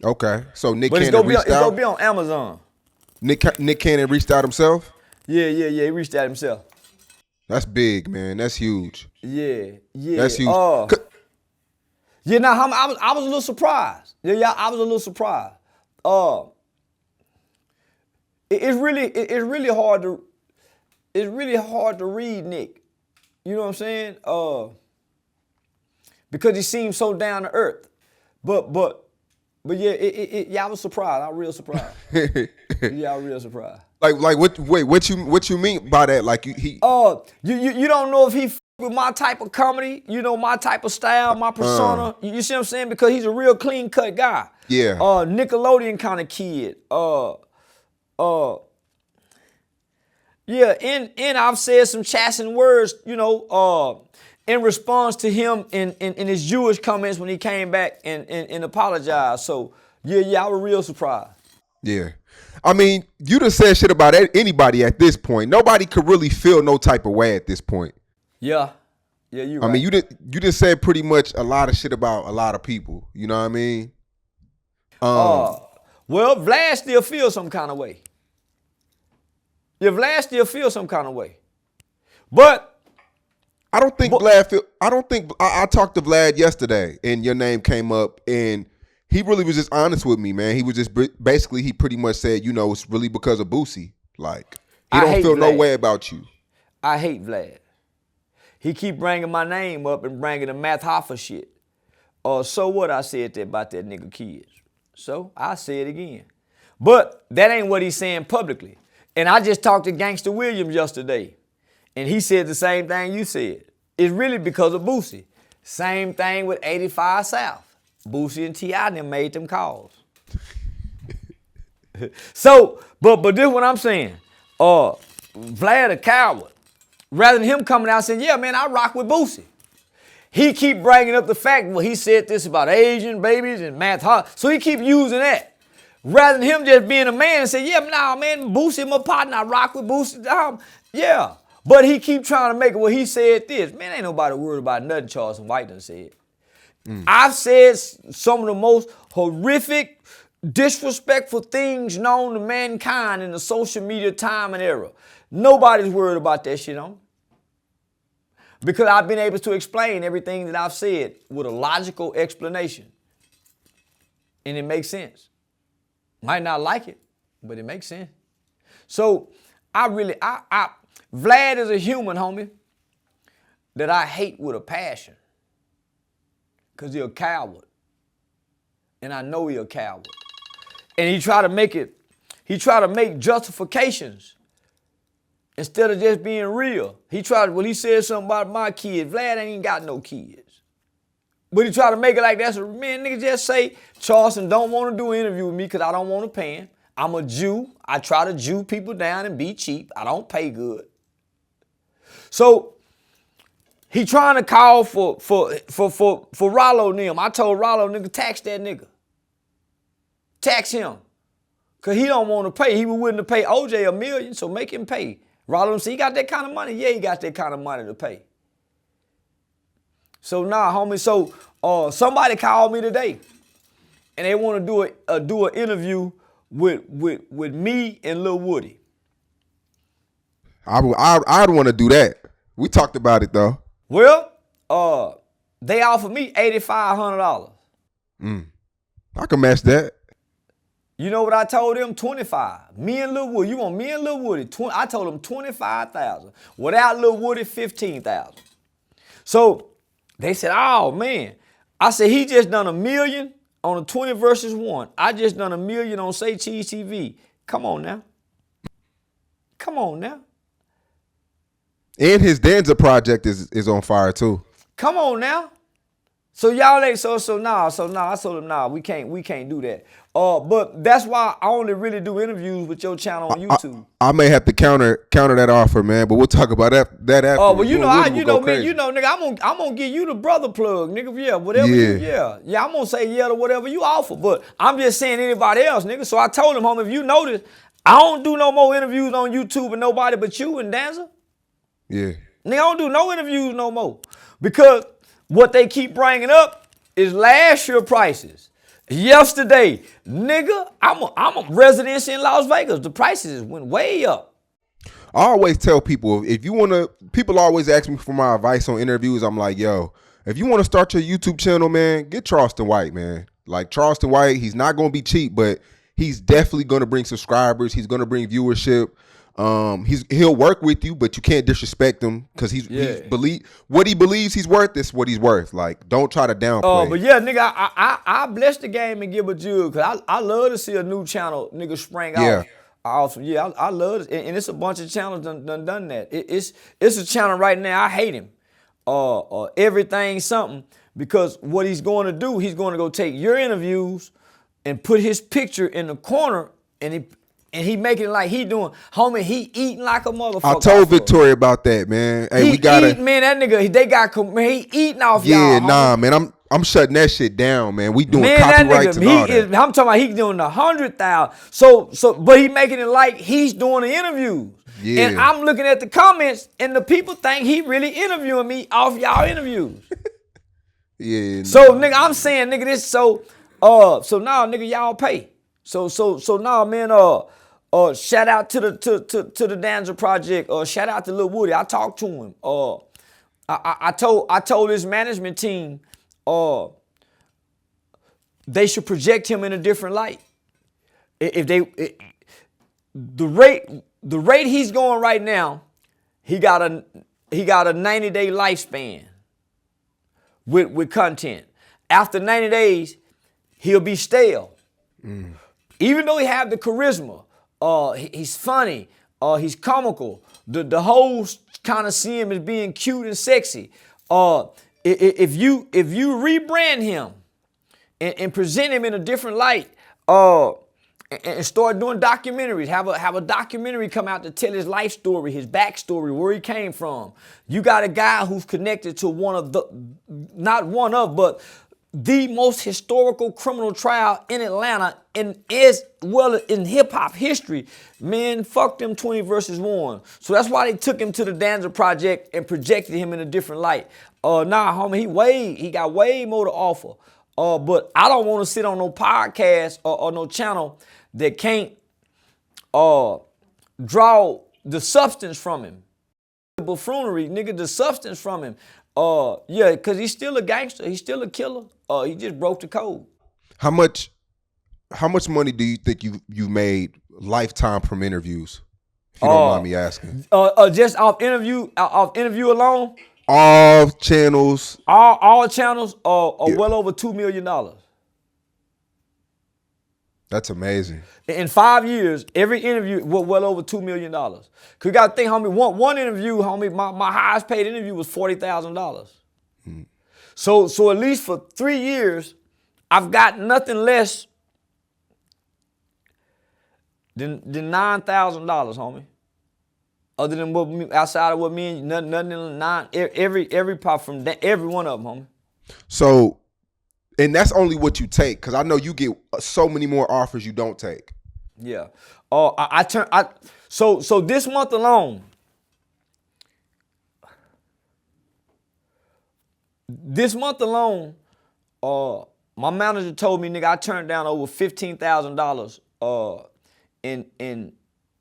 Okay. So Nick But Cannon reached it's out. gonna be on Amazon. Nick Cannon reached out himself? Yeah, he reached out himself. That's big, man. That's huge. Yeah. That's huge. Yeah, now I was a little surprised. Yeah, I was a little surprised. It's really hard to read Nick. You know what I'm saying? Because he seems so down to earth. But yeah, yeah, I was surprised. I was real surprised. Yeah, I was real surprised. Like what you mean by that? Like he You don't know if he with my type of comedy, you know, my type of style, my persona. You see what I'm saying? Because he's a real clean cut guy. Yeah. Nickelodeon kind of kid. Yeah, and I've said some chastened words, you know, in response to him in his Jewish comments when he came back and apologized. So yeah, I was real surprised. Yeah. I mean, you done said shit about anybody at this point. Nobody could really feel no type of way at this point. Yeah, you right. I mean, you done said pretty much a lot of shit about a lot of people. You know what I mean? Well, Vlad still feels some kind of way. Yeah, Vlad still feels some kind of way. But I don't think Vlad feel. I talked to Vlad yesterday, and your name came up, and he really was just honest with me, man. He was just basically, he pretty much said, you know, it's really because of Boosie. Like, he don't feel no way about you. I hate Vlad. He keep bringing my name up and bringing the Math Hoffa shit. So what I said that about that nigga kids. So I say it again. But that ain't what he's saying publicly. And I just talked to Gangsta Williams yesterday, and he said the same thing you said. It's really because of Boosie. Same thing with 85 South. Boosie and T.I. them made them calls. So, but this is what I'm saying. Vlad a coward. Rather than him coming out saying, yeah, man, I rock with Boosie. He keep bringing up the fact, well, he said this about Asian babies and Math Hoffa. So he keep using that. Rather than him just being a man and say, yeah, nah, man, Boosie my partner, I rock with Boosie. Yeah. But he keep trying to make it, well, he said this. Man, ain't nobody worried about nothing Charleston White done said. I've said some of the most horrific, disrespectful things known to mankind in the social media time and era. Nobody's worried about that shit on. Because I've been able to explain everything that I've said with a logical explanation. And it makes sense. Might not like it, but it makes sense. So Vlad is a human, homie, that I hate with a passion. Because he's a coward. And I know he's a coward. And he try to make justifications instead of just being real. He said something about my kids. Vlad ain't even got no kids. But he tried to make it like that's man, nigga, just say, Charleston don't want to do an interview with me because I don't want to pay him. I'm a Jew. I try to Jew people down and be cheap. I don't pay good. So he trying to call for Rollo and them. I told Rollo, nigga, tax that nigga. Tax him. Because he don't want to pay. He was willing to pay OJ $1 million, so make him pay. Rollo said, he got that kind of money? Yeah, he got that kind of money to pay. So nah, homie, so somebody called me today, and they want to do an interview with me and Lil Woody. I'd want to do that. We talked about it though. Well, they offered me $8,500. I can match that. You know what I told them? 25. Me and Lil Woody. You want me and Lil Woody? I told them 25,000. Without Lil Woody, 15,000. So they said, oh man. I said, he just done $1 million on a 20 versus 1. I just done $1 million on Say Cheese TV. Come on now. Come on now. And his Danza project is on fire too. Come on now. So y'all ain't so nah. I told them nah, we can't do that. But that's why I only really do interviews with your channel on YouTube. I may have to counter that offer, man. But we'll talk about that after. Oh, well, you know me, nigga. I'm gonna give you the brother plug, nigga. Yeah, whatever. Yeah. I'm gonna say yeah to whatever you offer. But I'm just saying anybody else, nigga. So I told him, homie, if you notice, I don't do no more interviews on YouTube with nobody but you and Danza. Yeah. Nigga, I don't do no interviews no more because what they keep bringing up is last year prices. Yesterday, nigga, I'm a resident in Las Vegas. The prices went way up. I always tell people, if you want to, people always ask me for my advice on interviews. I'm like, yo, if you want to start your YouTube channel, man, get Charleston White, man. Like Charleston White, he's not going to be cheap, but he's definitely going to bring subscribers. He's going to bring viewership. He'll work with you, but you can't disrespect him because he's what he believes he's worth is what he's worth. Like, don't try to downplay. But yeah, nigga, I bless the game and give a jug because I love to see a new channel, nigga, spring off. Awesome. Yeah, I love it. And it's a bunch of channels done that. It's a channel right now. I hate him. Everything something, because what he's going to do, he's going to go take your interviews and put his picture in the corner, and he making it like he doing, homie, he eating like a motherfucker. I told Victoria about that, man. Hey, we gotta, man, that nigga, he eating off y'all. Yeah, nah, man, I'm shutting that shit down, man. We doing copyrights and all that. I'm talking about he doing 100,000. So, but he making it like he's doing the interviews. Yeah. And I'm looking at the comments, and the people think he really interviewing me off y'all interviews. Yeah. So, nigga, I'm saying, nigga, this so now, nigga, y'all pay. So now, man, shout out to the Danza Project. Shout out to Lil Woody. I talked to him. I told his management team, they should project him in a different light. The rate he's going right now, he got a 90-day lifespan with content. After 90 days, he'll be stale. Even though he have the charisma, he's funny, he's comical. The hoes kind of see him as being cute and sexy. If you rebrand him and present him in a different light, and start doing documentaries, have a documentary come out to tell his life story, his backstory, where he came from. You got a guy who's connected to but the most historical criminal trial in Atlanta, and as well in hip hop history. Man, fuck them 20 versus 1. So that's why they took him to the Danza Project and projected him in a different light. Nah, homie, he got way more to offer. But I don't want to sit on no podcast or no channel that can't draw the substance from him. The buffoonery, nigga, the substance from him. Yeah, because he's still a gangster. He's still a killer. He just broke the code. How much money do you think you made lifetime from interviews? If you don't mind me asking. Just off interview alone? All channels. All channels are well over $2 million. That's amazing. In 5 years, every interview was well over $2 million. Cause you gotta think, homie, one interview, homie, my highest paid interview was $40,000. So at least for 3 years, I've got nothing less than $9,000, homie. Other than outside of what me and nothing in nine, every pop from every one of them, homie. So. And that's only what you take, because I know you get so many more offers you don't take. Yeah. So this month alone, my manager told me, nigga, I turned down over $15,000 in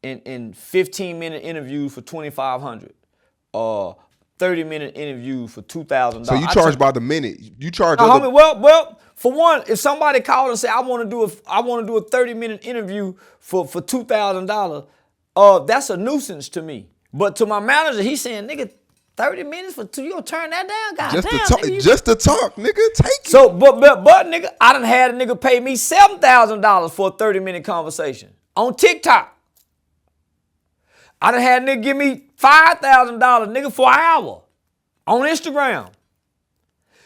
15-minute interviews for $2,500. 30-minute interview for $2,000. So you charge by the minute. You charge. Homie, well, for one, if somebody called and said I want to do a 30-minute interview for $2,000, that's a nuisance to me. But to my manager, he's saying, nigga, 30 minutes for two, you gonna turn that down? God just to talk, nigga, take it. So, but nigga, I done had a nigga pay me $7,000 for a 30-minute conversation on TikTok. I done had a nigga give me $5,000, nigga, for an hour on Instagram.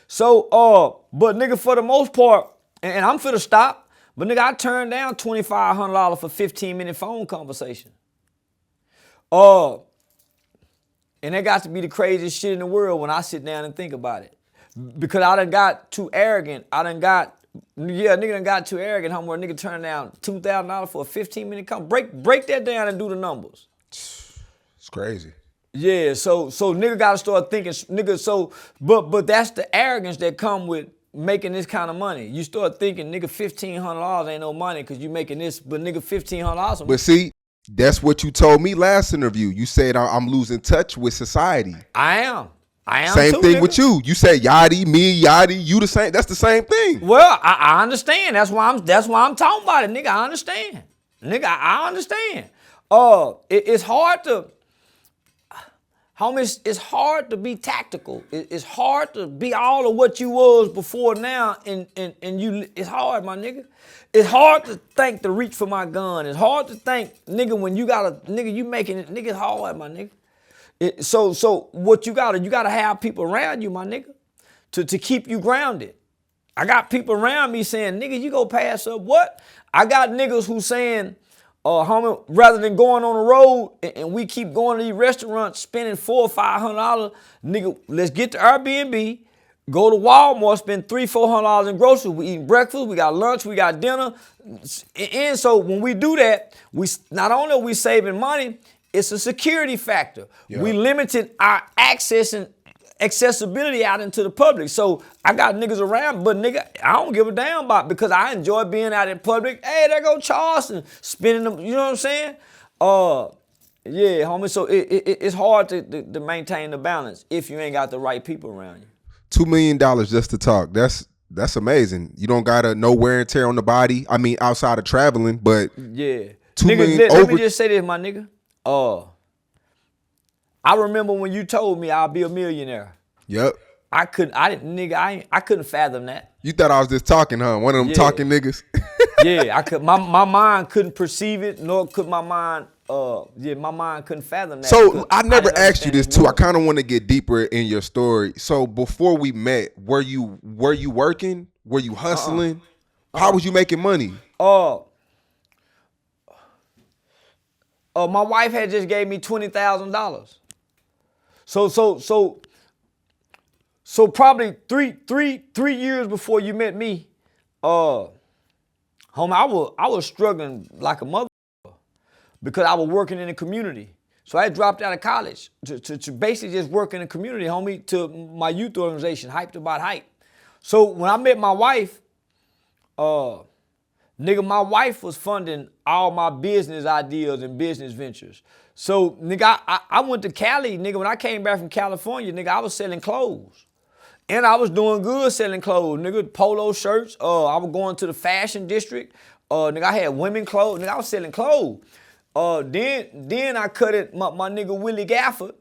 So, but nigga, for the most part, and I'm finna stop, but nigga, I turned down $2,500 for 15-minute phone conversation. And that got to be the craziest shit in the world when I sit down and think about it. Because I done got too arrogant. Nigga done got too arrogant, homie, where nigga turned down $2,000 for a 15-minute conversation. Break that down and do the numbers. It's crazy. Yeah, so nigga gotta start thinking, nigga, but that's the arrogance that come with making this kind of money. You start thinking, nigga, $1,500 ain't no money because you making this, but nigga, $1,500. But see, That's what you told me last interview. You said I'm losing touch with society. I am. Same too, thing nigga. with you. You said Yachty, me, Yachty, you the same. That's the same thing. Well, I understand. That's why I'm talking about it, nigga. I understand. Nigga, I understand. It's hard to, homie, it's hard to be tactical. It's hard to be all of what you was before now, and you. It's hard, my nigga. It's hard to think to reach for my gun. It's hard to think, nigga, when you gotta, nigga, you making it, nigga, it's hard, my nigga. So what you gotta have people around you, my nigga, to keep you grounded. I got people around me saying, nigga, you go pass up what? I got niggas who saying, homie, rather than going on the road and we keep going to these restaurants spending $400 or $500, nigga, let's get to Airbnb, go to Walmart, spend $300-400 in groceries. We eating breakfast, we got lunch, we got dinner. And so when we do that, we not only are we saving money, it's a security factor. Yeah. We limited our access and accessibility out into the public. So I got niggas around, but nigga, I don't give a damn about it because I enjoy being out in public. Hey, there go Charleston, spending them, you know what I'm saying? Yeah, homie, so it's hard to maintain the balance if you ain't got the right people around you. $2 million just to talk. That's amazing. You don't gotta no wear and tear on the body. I mean, outside of traveling, but yeah. $2 nigga, million let me just say this, my nigga. I remember when you told me I'll be a millionaire. Yep. I couldn't fathom that. You thought I was just talking, huh? One of them talking niggas. Yeah, I could. My mind couldn't perceive it, nor could my mind. My mind couldn't fathom that. So I never asked you this too. I kind of want to get deeper in your story. So before we met, were you working? Were you hustling? How was you making money? My wife had just gave me $20,000. So probably three years before you met me, homie, I was struggling like a mother because I was working in the community. So I dropped out of college to basically just work in the community, homie, to my youth organization, Hyped About Hype. So when I met my wife, nigga, my wife was funding all my business ideas and business ventures. So, nigga, I went to Cali, nigga. When I came back from California, nigga, I was selling clothes. And I was doing good selling clothes, nigga. Polo shirts. I was going to the fashion district. Nigga, I had women clothes. Nigga, I was selling clothes. Then I cut it, my nigga Willie Gafford.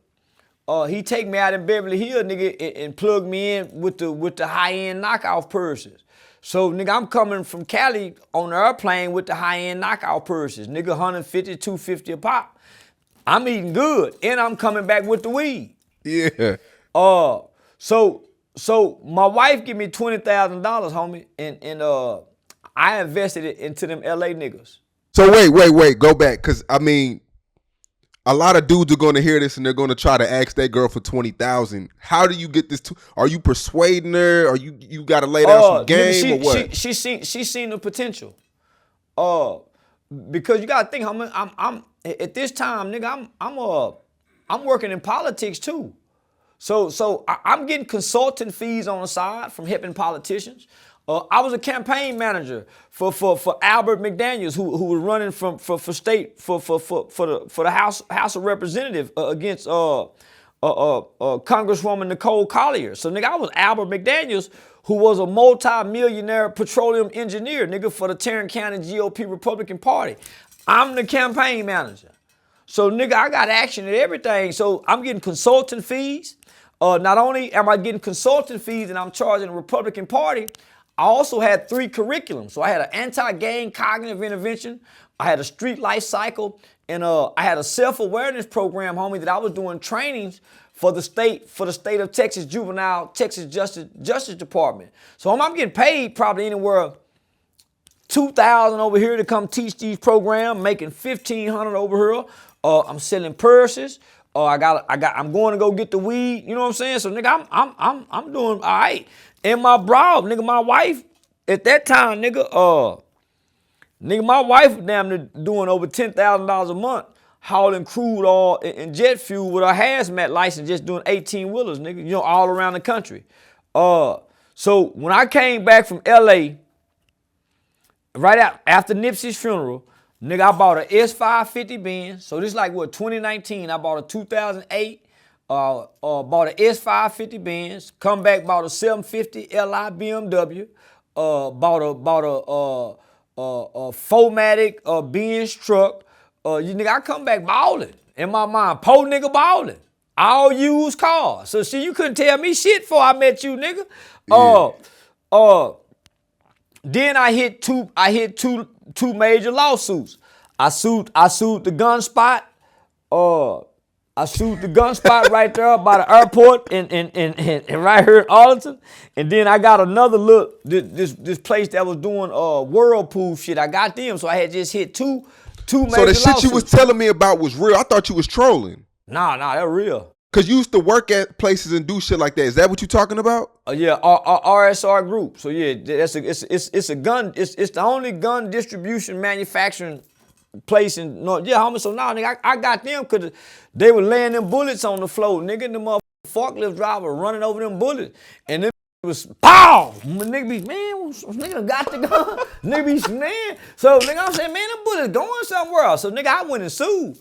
He take me out in Beverly Hills, nigga, and plug me in with the high-end knockoff purses. So, nigga, I'm coming from Cali on the airplane with the high-end knockout purses. Nigga, $150, $250 a pop. I'm eating good, and I'm coming back with the weed. Yeah. So my wife give me $20,000, homie, and I invested it into them LA niggas. So wait, go back, cause I mean, a lot of dudes are going to hear this and they're going to try to ask that girl for $20,000. How do you get this? Are you persuading her? Or you got to lay down some game or what? She seen the potential. Because you got to think, I'm at this time, nigga, I'm working in politics too. So I'm getting consulting fees on the side from helping politicians. I was a campaign manager for Albert McDaniels, who was running for the House of Representatives against Congresswoman Nicole Collier. So nigga, I was Albert McDaniels, who was a multi-millionaire petroleum engineer, nigga, for the Tarrant County GOP Republican Party. I'm the campaign manager. So nigga, I got action at everything. So I'm getting consulting fees. Not only am I getting consulting fees and I'm charging the Republican Party, I also had 3 curriculums. So I had an anti-gang cognitive intervention, I had a street life cycle, and I had a self-awareness program, homie, that I was doing trainings for the state of Texas Justice Department. So I'm getting paid probably anywhere $2,000 over here to come teach these programs, making $1,500 over here. I'm selling purses. I'm going to go get the weed. You know what I'm saying? So nigga, I'm doing all right. And my bro, nigga, my wife at that time, nigga, my wife was damn near doing over $10,000 a month, hauling crude oil and jet fuel with a hazmat license, just doing 18-wheelers, nigga, you know, all around the country. So when I came back from LA, right after Nipsey's funeral, Nigga, I bought a S550 Benz. So this like what, 2019. I bought a 2008. Bought a S550 Benz. Come back, bought a 750 Li BMW. Bought a 4matic Benz truck. You nigga, I come back balling. In my mind, po nigga balling. All used cars. So see, you couldn't tell me shit before I met you, nigga. Then I hit two major lawsuits. I sued the gun spot. I sued the gun spot right there by the airport and right here in Arlington. And then I got another look, this place that was doing Whirlpool shit. I got them, so I had just hit two major lawsuits. So the shit you was telling me about was real. I thought you was trolling. Nah, they're real. Cause you used to work at places and do shit like that. Is that what you talking about? Yeah, RSR Group. So yeah, it's a gun. It's the only gun distribution manufacturing place in North. Yeah, homie. So now, nigga, I got them because they were laying them bullets on the floor, nigga. And the motherfucking forklift driver running over them bullets, and them was pow. Nigga be nigga got the gun. Nigga be man. So nigga, I'm saying, man, them bullets going somewhere else. So nigga, I went and sued.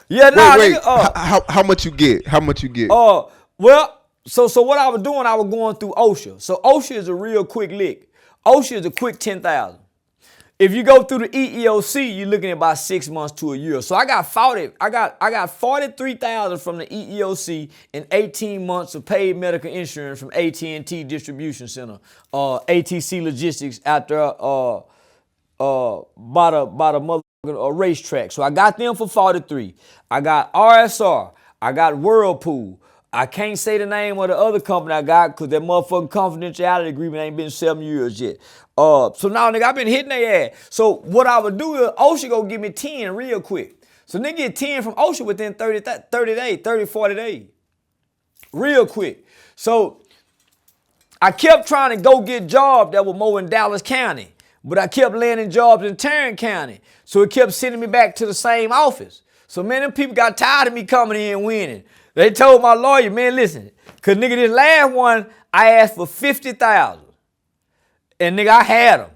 Yeah, wait. Nigga, how much you get? How much you get? Well, so what I was doing, I was going through OSHA. So OSHA is a real quick lick. OSHA is a quick 10,000. If you go through the EEOC, you're looking at about 6 months to a year. So I got 43,000 from the EEOC and 18 months of paid medical insurance from AT&T Distribution Center, ATC Logistics out there by the motherfucking racetrack. So I got them for 43. I got RSR. I got Whirlpool. I can't say the name of the other company I got because that motherfucking confidentiality agreement ain't been 7 years yet. So now, nigga, I've been hitting their ass. So what I would do is OSHA go give me 10 real quick. So nigga get 10 from OSHA within 40 days. Real quick. So I kept trying to go get jobs that were more in Dallas County, but I kept landing jobs in Tarrant County. So it kept sending me back to the same office. So man, them people got tired of me coming in and winning. They told my lawyer, man, listen, cause nigga, this last one, I asked for 50,000. And nigga, I had them.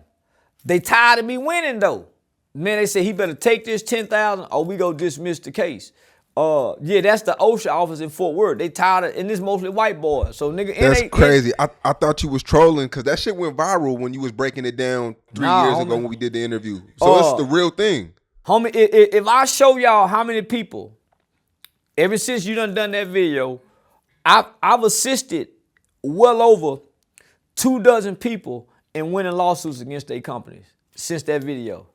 They tired of me winning though. Man, they said he better take this 10,000 or we go dismiss the case. Yeah, that's the OSHA office in Fort Worth. They tired of, and this mostly white boys. So nigga, that's crazy. I thought you was trolling because that shit went viral when you was breaking it down 3 years ago when we did the interview. So it's the real thing. Homie, if I show y'all how many people, ever since you done that video, I've assisted well over 24 people in winning lawsuits against their companies since that video.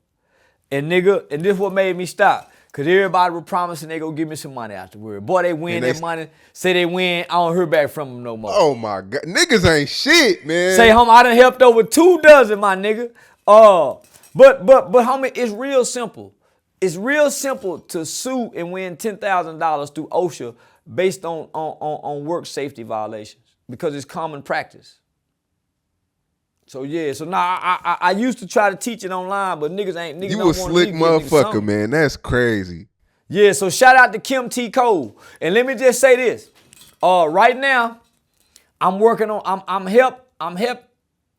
And nigga, and this what made me stop. Cause everybody was promising they gonna give me some money afterward. Boy, they win that money, say they win, I don't hear back from them no more. Oh my God, niggas ain't shit, man. Say, homie, I done helped over 24, my nigga. But homie, it's real simple. It's real simple to sue and win $10,000 through OSHA based on work safety violations because it's common practice. So yeah, so now I used to try to teach it online, but niggas you don't a slick motherfucker, man. That's crazy. Yeah, so shout out to Kim T. Cole. And let me just say this. Right now, I'm working on, I'm help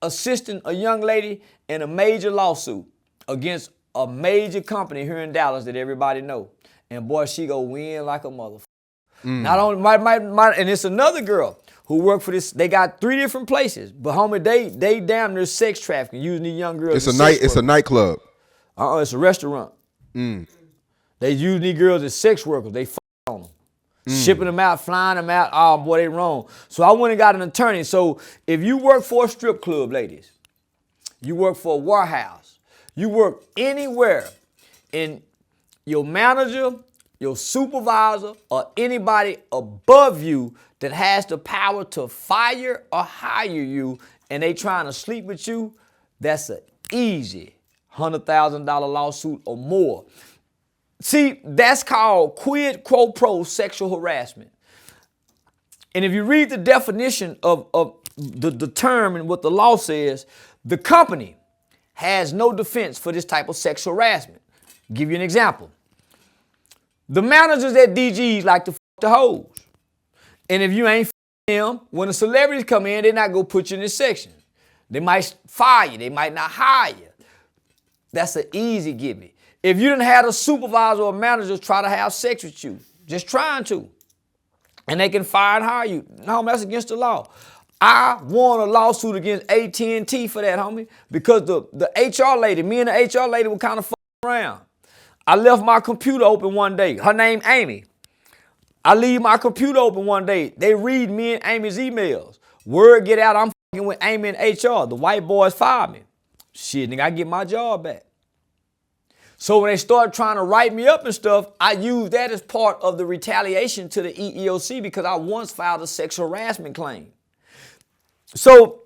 assisting a young lady in a major lawsuit against a major company here in Dallas that everybody know. And boy, she go win like a motherfucker. Not only and it's another girl who work for this. They got 3 different places, but homie, they damn near sex trafficking, using these young girls. It's a nightclub. It's a restaurant. They use these girls as sex workers. They fuck on them, shipping them out, flying them out. Oh boy, they wrong. So I went and got an attorney. So if you work for a strip club, ladies, you work for a warehouse, you work anywhere, and your manager, your supervisor, or anybody above you that has the power to fire or hire you and they trying to sleep with you, that's an easy $100,000 lawsuit or more. See, that's called quid pro quo sexual harassment. And if you read the definition of the term and what the law says, the company has no defense for this type of sexual harassment. Give you an example. The managers at DGs like to f the hoes. And if you ain't f them, when the celebrities come in, they're not gonna put you in this section. They might fire you, they might not hire you. That's an easy gimme. If you didn't have a supervisor or manager try to have sex with you, just trying to, and they can fire and hire you, no, that's against the law. I won a lawsuit against AT&T for that, homie, because the HR lady, me and the HR lady were kind of fucking around. I left my computer open one day. Her name Amy. I leave my computer open one day. They read me and Amy's emails. Word get out, I'm fucking with Amy and HR. The white boys fired me. Shit, nigga, I get my job back. So when they started trying to write me up and stuff, I used that as part of the retaliation to the EEOC because I once filed a sexual harassment claim. So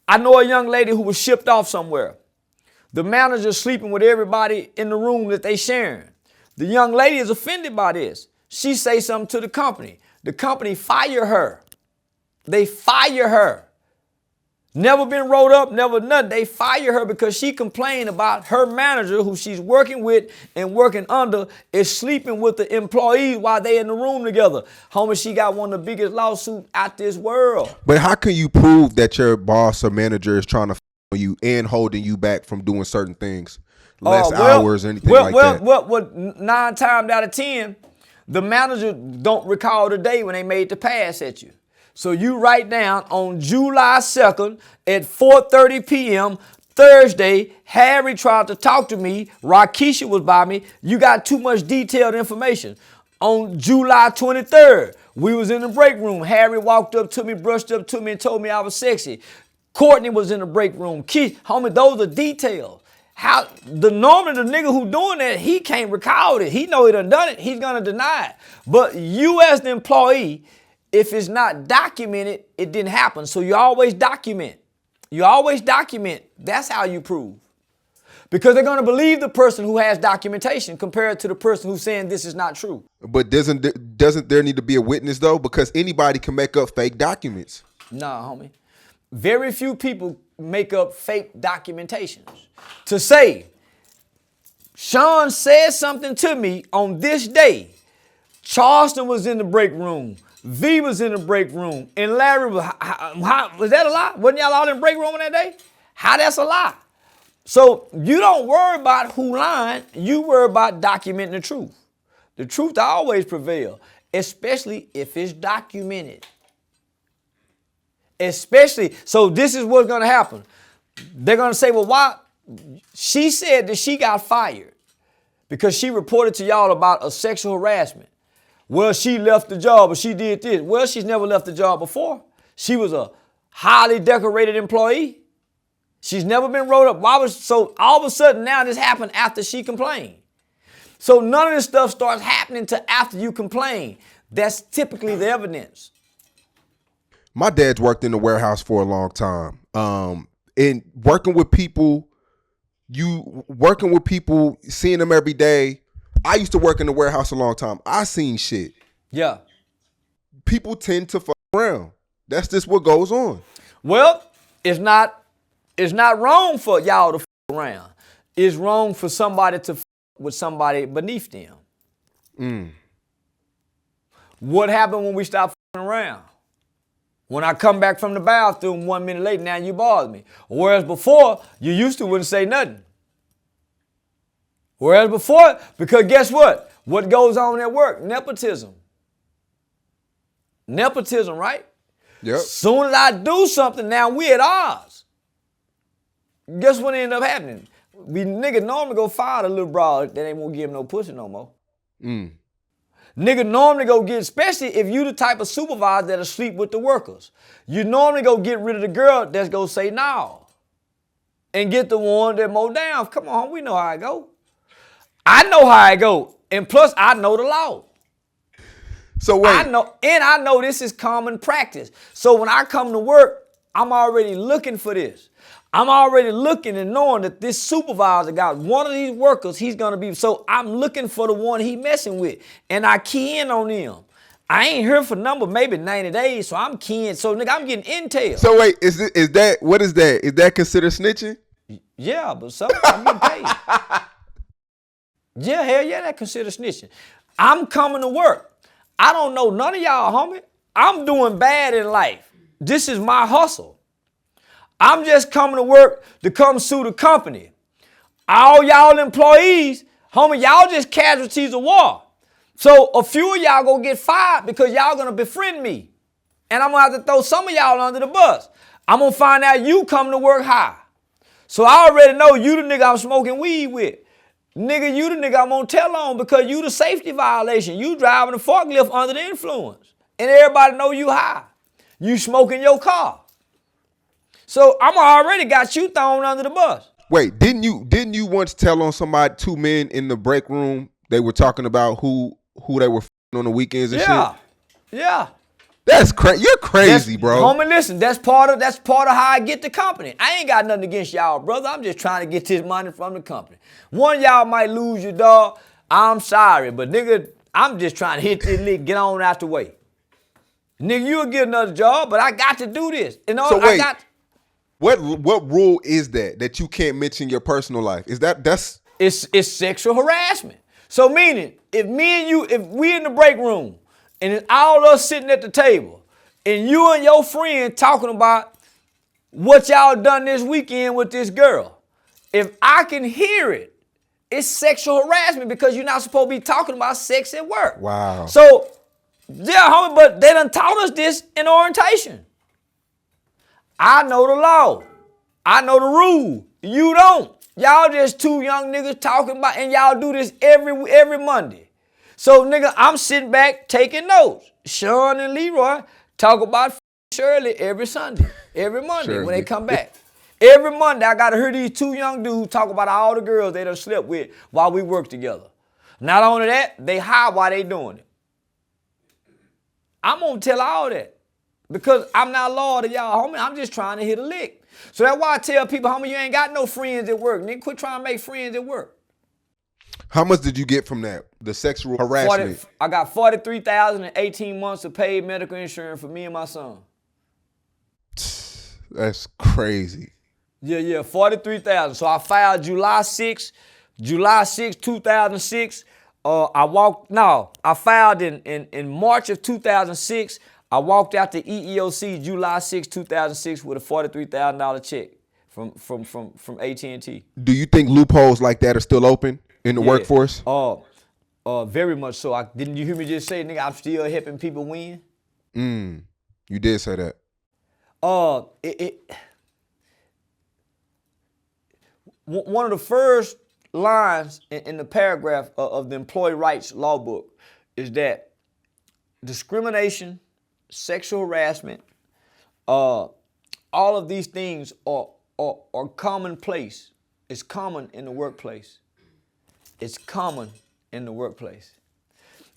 I know a young lady who was shipped off somewhere. The manager's sleeping with everybody in the room that they sharing. The young lady is offended by this. She say something to the company. The company fire her. They fire her. Never been wrote up, never nothing. They fire her because she complained about her manager, who she's working with and working under, is sleeping with the employees while they in the room together. Homie, she got one of the biggest lawsuits out this world. But how can you prove that your boss or manager is trying to on you and holding you back from doing certain things, less hours or anything like that? Well, 9 times out of 10, the manager don't recall the day when they made the pass at you. So you write down on July 2nd at 4:30 p.m., Thursday, Harry tried to talk to me. Rakisha was by me. You got too much detailed information. On July 23rd, we was in the break room. Harry walked up to me, brushed up to me, and told me I was sexy. Courtney was in the break room. Keith, homie, those are details. Normally the nigga who doing that, he can't recall it. He know he done it. He's gonna deny it. But you as the employee, if it's not documented, it didn't happen. So you always document. You always document. That's how you prove. Because they're going to believe the person who has documentation compared to the person who's saying this is not true. But doesn't there need to be a witness, though? Because anybody can make up fake documents. Nah, homie. Very few people make up fake documentations. To say, Sean said something to me on this day. Charleston was in the break room. V was in the break room, and Larry was that a lie? Wasn't y'all all in the break room on that day? How that's a lie? So you don't worry about who lying, you worry about documenting the truth. The truth always prevail, especially if it's documented. Especially, so this is what's gonna happen. They're gonna say, well, why? She said that she got fired because she reported to y'all about a sexual harassment. Well, she left the job, or she did this. Well, she's never left the job before. She was a highly decorated employee. She's never been wrote up. So all of a sudden now this happened after she complained. So none of this stuff starts happening till after you complain. That's typically the evidence. My dad's worked in the warehouse for a long time. And working with people, seeing them every day. I used to work in the warehouse a long time. I seen shit. Yeah. People tend to fuck around. That's just what goes on. Well, it's not wrong for y'all to fuck around. It's wrong for somebody to fuck with somebody beneath them. What happened when we stopped fucking around? When I come back from the bathroom 1 minute later, now you bother me. Whereas before, you used to wouldn't say nothing. Whereas before, because guess what? What goes on at work? Nepotism. Nepotism, right? Yep. Soon as I do something, now we at odds. Guess what ended up happening? We nigga normally go fire the little broad that ain't won't give him no pussy no more. Nigga normally go get, especially if you the type of supervisor that'll sleep with the workers. You normally go get rid of the girl that's gonna say no. And get the one that mow down. Come on, we know how it go. I know how it go. And plus, I know the law. So wait. I know this is common practice. So when I come to work, I'm already looking for this. I'm already looking and knowing that this supervisor got one of these workers, he's gonna be, so I'm looking for the one he messing with. And I key in on them. I ain't here for number maybe 90 days, so I'm keying. So nigga, I'm getting intel. So wait, is that what is that? Is that considered snitching? Yeah, but so I'm getting paid. Yeah, hell yeah, that considered snitching. I'm coming to work. I don't know none of y'all, homie. I'm doing bad in life. This is my hustle. I'm just coming to work to come sue the company. All y'all employees, Homie, y'all just casualties of war. So a few of y'all gonna get fired because y'all gonna befriend me. And I'm gonna have to throw some of y'all under the bus. I'm gonna find out you come to work high. So I already know you the nigga I'm smoking weed with. Nigga, you the nigga I'm gonna tell on because you the safety violation. You driving the forklift under the influence. And everybody know you high. You smoking your car. So I'm already got you thrown under the bus. Wait, didn't you once tell on somebody, two men in the break room, they were talking about who they were on the weekends and shit? Yeah. That's crazy. You're crazy, bro. Homie, listen, that's part of how I get the company. I ain't got nothing against y'all, brother. I'm just trying to get this money from the company. One of y'all might lose your dog. I'm sorry, but nigga, I'm just trying to hit this lick, get on out the way. Nigga, you'll get another job, but I got to do this. You know, so wait, what rule is that you can't mention your personal life? It's sexual harassment. So meaning, if we in the break room and it's all of us sitting at the table and you and your friend talking about what y'all done this weekend with this girl, if I can hear it, it's sexual harassment because you're not supposed to be talking about sex at work. Wow. So, yeah, homie, but they done taught us this in orientation. I know the law. I know the rule. You don't. Y'all just two young niggas talking about, and y'all do this every Monday. So, nigga, I'm sitting back taking notes. Sean and Leroy talk about Shirley every Sunday, every Monday when they come back. Every Monday, I got to hear these two young dudes talk about all the girls they done slept with while we work together. Not only that, they hide while they doing it. I'm going to tell all that because I'm not loyal to y'all, homie. I'm just trying to hit a lick. So that's why I tell people, homie, you ain't got no friends at work. Nigga, quit trying to make friends at work. How much did you get from that? The sexual harassment? I got $43,000 and 18 months of paid medical insurance for me and my son. That's crazy. Yeah, $43,000. So I filed July 6, 2006. I filed in March of 2006. I walked out to EEOC July 6, 2006 with a $43,000 check from AT&T. Do you think loopholes like that are still open in the workforce? Very much so. Didn't you hear me just say, nigga, I'm still helping people win? You did say that. One of the first lines in the paragraph of the employee rights law book is that discrimination, sexual harassment, all of these things are commonplace. It's common in the workplace. It's common in the workplace.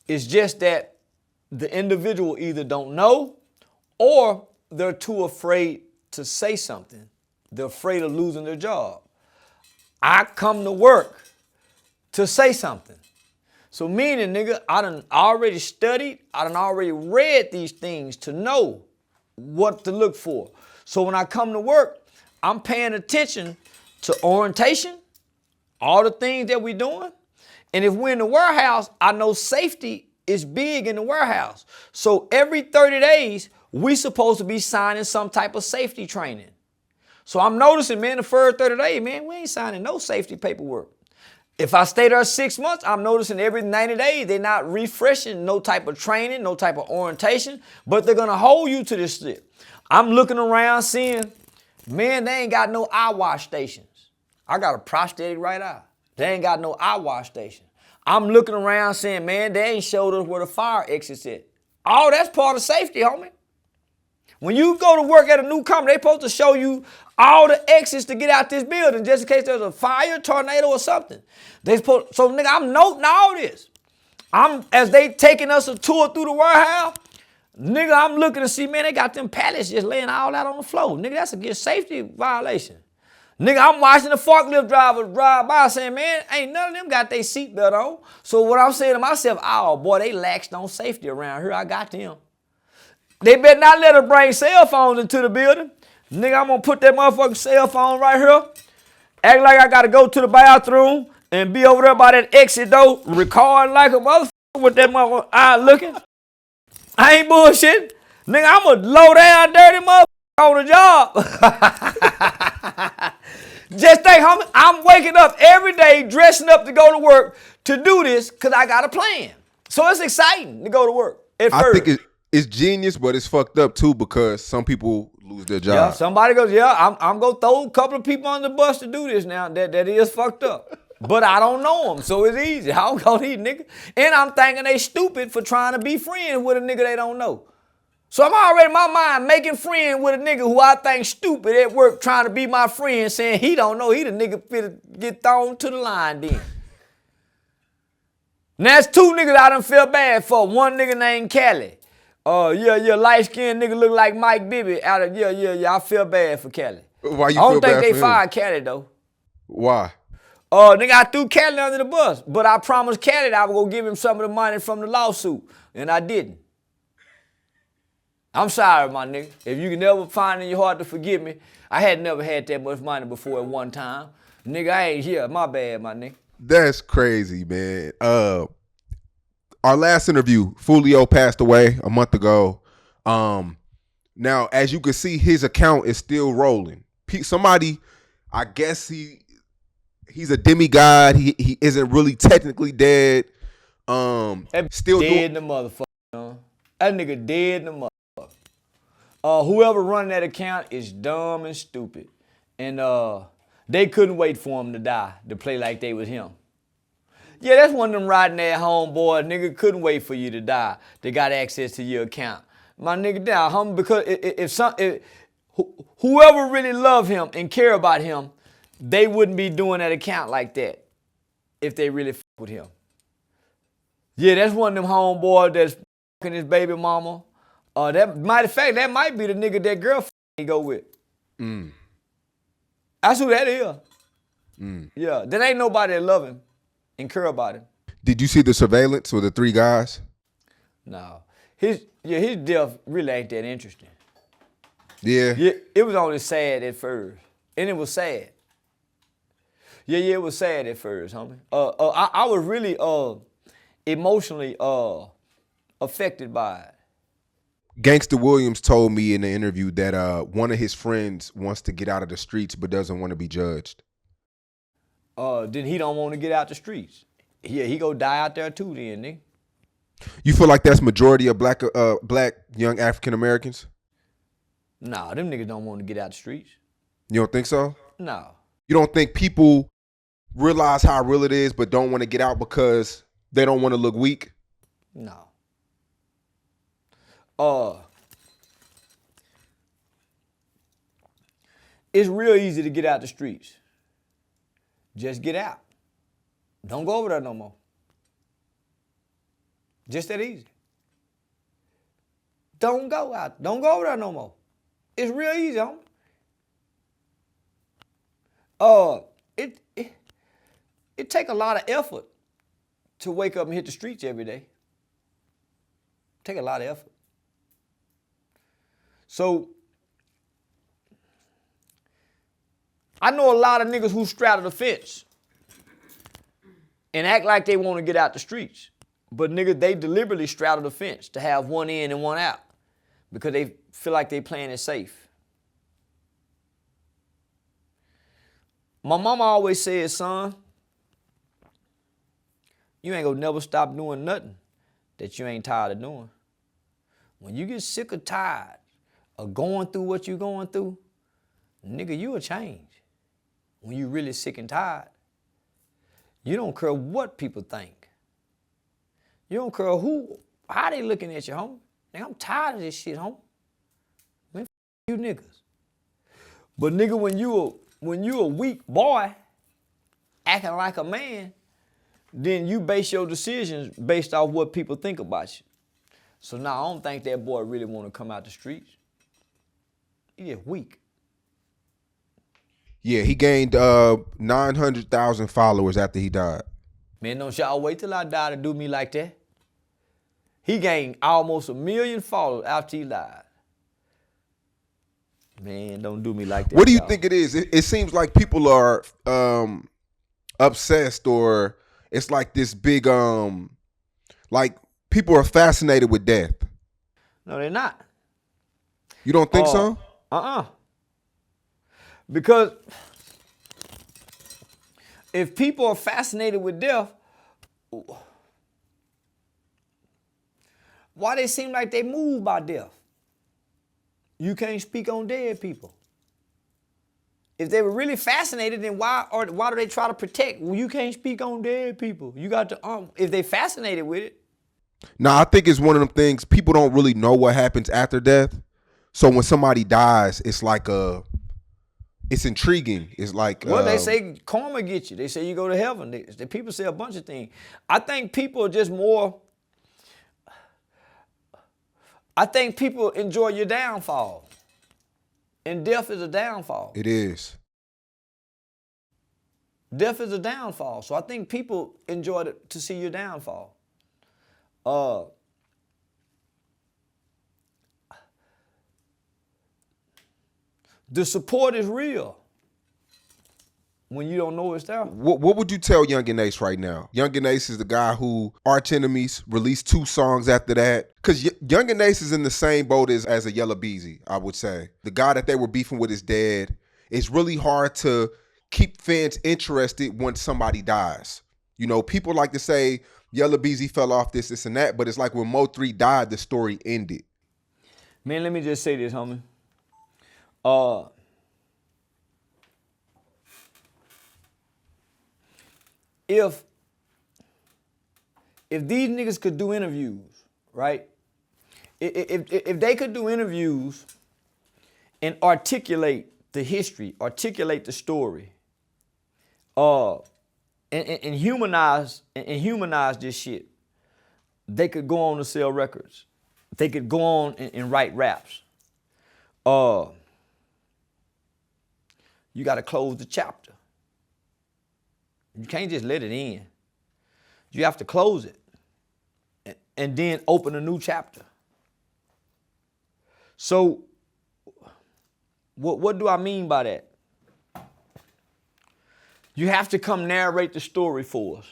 It's just that the individual either don't know or they're too afraid to say something. They're afraid of losing their job. I come to work to say something. So meaning, nigga, I done already studied, I done already read these things to know what to look for. So when I come to work, I'm paying attention to orientation, all the things that we're doing. And if we're in the warehouse, I know safety is big in the warehouse. So every 30 days, we supposed to be signing some type of safety training. So I'm noticing, man, the first 30 days, man, we ain't signing no safety paperwork. If I stay there 6 months, I'm noticing every 90 days, they're not refreshing no type of training, no type of orientation, but they're going to hold you to this shit. I'm looking around seeing, man, they ain't got no eye wash stations. I got a prosthetic right eye. They ain't got no eye wash station. I'm looking around saying, man, they ain't showed us where the fire exit's at. All that's part of safety, homie. When you go to work at a new company, they supposed to show you all the exits to get out this building just in case there's a fire, tornado, or something. So, nigga, I'm noting all this. As they taking us a tour through the warehouse, nigga, I'm looking to see, man, they got them pallets just laying all out on the floor. Nigga, that's a safety violation. Nigga, I'm watching the forklift drivers drive by saying, man, ain't none of them got their seatbelt on. So what I'm saying to myself, oh, boy, they laxed on safety around here. I got them. They better not let us bring cell phones into the building. Nigga, I'm going to put that motherfucking cell phone right here, act like I got to go to the bathroom and be over there by that exit door, recording like a motherfucker with that motherfucker eye looking. I ain't bullshit. Nigga, I'm a low down, dirty motherfucker on the job. Just think, homie, I'm waking up every day, dressing up to go to work to do this because I got a plan. So it's exciting to go to work at I first. think it's genius, but it's fucked up too because some people lose their job. Yeah, somebody goes, yeah, I'm going to throw a couple of people on the bus to do this now. That is fucked up. But I don't know them, so it's easy. I don't go these niggas. And I'm thinking they stupid for trying to be friends with a nigga they don't know. So I'm already in my mind making friends with a nigga who I think stupid at work trying to be my friend, saying he don't know he the nigga finna get thrown to the line then. Now that's two niggas I done feel bad for. One nigga named Cali. Light-skinned nigga look like Mike Bibby out of, I feel bad for Cali. Why you I don't feel think bad they for him? fired Cali though. Why? Nigga, I threw Cali under the bus, but I promised Cali that I was gonna give him some of the money from the lawsuit, and I didn't. I'm sorry, my nigga. If you can never find in your heart to forgive me, I had never had that much money before at one time. Nigga, I ain't here. My bad, my nigga. That's crazy, man. Our last interview, Fulio passed away a month ago. Now, as you can see, his account is still rolling. Somebody, I guess he's a demigod. He isn't really technically dead. Still dead in the motherfucker. That nigga dead in the motherfucker. Whoever running that account is dumb and stupid. And they couldn't wait for him to die to play like they was him. Yeah, that's one of them riding at home, boy. Nigga couldn't wait for you to die. They got access to your account. My nigga down, homie, because if whoever really love him and care about him, they wouldn't be doing that account like that if they really fuck with him. Yeah, that's one of them homeboys that's fucking his baby mama. That matter of fact, that might be the nigga that girl he go with. That's who that is. Yeah, there ain't nobody that love him and care about him. Did you see the surveillance with the three guys? No. His death really ain't that interesting. Yeah. Yeah, it was only sad at first. And it was sad. Yeah, it was sad at first, homie. I was really emotionally affected by it. Gangster Williams told me in the interview that one of his friends wants to get out of the streets but doesn't want to be judged. Then he don't want to get out the streets. Yeah, he go die out there too then, nigga. You feel like that's majority of black young African Americans? Nah, them niggas don't want to get out the streets. You don't think so? No. You don't think people realize how real it is but don't want to get out because they don't want to look weak? No. It's real easy to get out the streets. Just get out. Don't go over there no more. Just that easy. Don't go out. Don't go over there no more. It's real easy, homie. It take a lot of effort to wake up and hit the streets every day. Take a lot of effort. So, I know a lot of niggas who straddle the fence and act like they want to get out the streets. But nigga, they deliberately straddle the fence to have one in and one out because they feel like they playing it safe. My mama always said, son, you ain't gonna never stop doing nothing that you ain't tired of doing. When you get sick or tired of going through what you're going through, nigga, you will change. When you really sick and tired, you don't care what people think. You don't care how they looking at you, homie. Nigga, I'm tired of this shit, homie. Man, you niggas. But nigga, when you a weak boy, acting like a man, then you base your decisions based off what people think about you. So now I don't think that boy really want to come out the streets. He is weak. Yeah, he gained 900,000 followers after he died. Man, don't y'all wait till I die to do me like that. He gained almost 1 million followers after he died. Man, don't do me like that. What do you think it is? It seems like people are obsessed, or it's like this big like people are fascinated with death. No, they're not. You don't think so? Because if people are fascinated with death, why they seem like they moved by death? You can't speak on dead people. If they were really fascinated, then why do they try to protect? Well, you can't speak on dead people. You got to, if they fascinated with it. No, I think it's one of them things, people don't really know what happens after death. So when somebody dies, it's like it's intriguing. It's like well, they say karma gets you. They say you go to heaven. The people say a bunch of things. I think people are just more. I think people enjoy your downfall, and death is a downfall. It is. Death is a downfall. So I think people enjoy to see your downfall. The support is real when you don't know it's there. What would you tell Yungeen Ace right now? Yungeen Ace is the guy who Arch Enemies released 2 songs after that. Because Yungeen Ace is in the same boat as a Yella Beezy, I would say. The guy that they were beefing with is dead. It's really hard to keep fans interested when somebody dies. You know, people like to say Yella Beezy fell off this and that, but it's like when Mo 3 died, the story ended. Man, let me just say this, homie. If these niggas could do interviews, right? If they could do interviews and articulate the history, articulate the story, and humanize this shit, they could go on to sell records. They could go on and write raps. You got to close the chapter. You can't just let it in. You have to close it and then open a new chapter. So what do I mean by that? You have to come narrate the story for us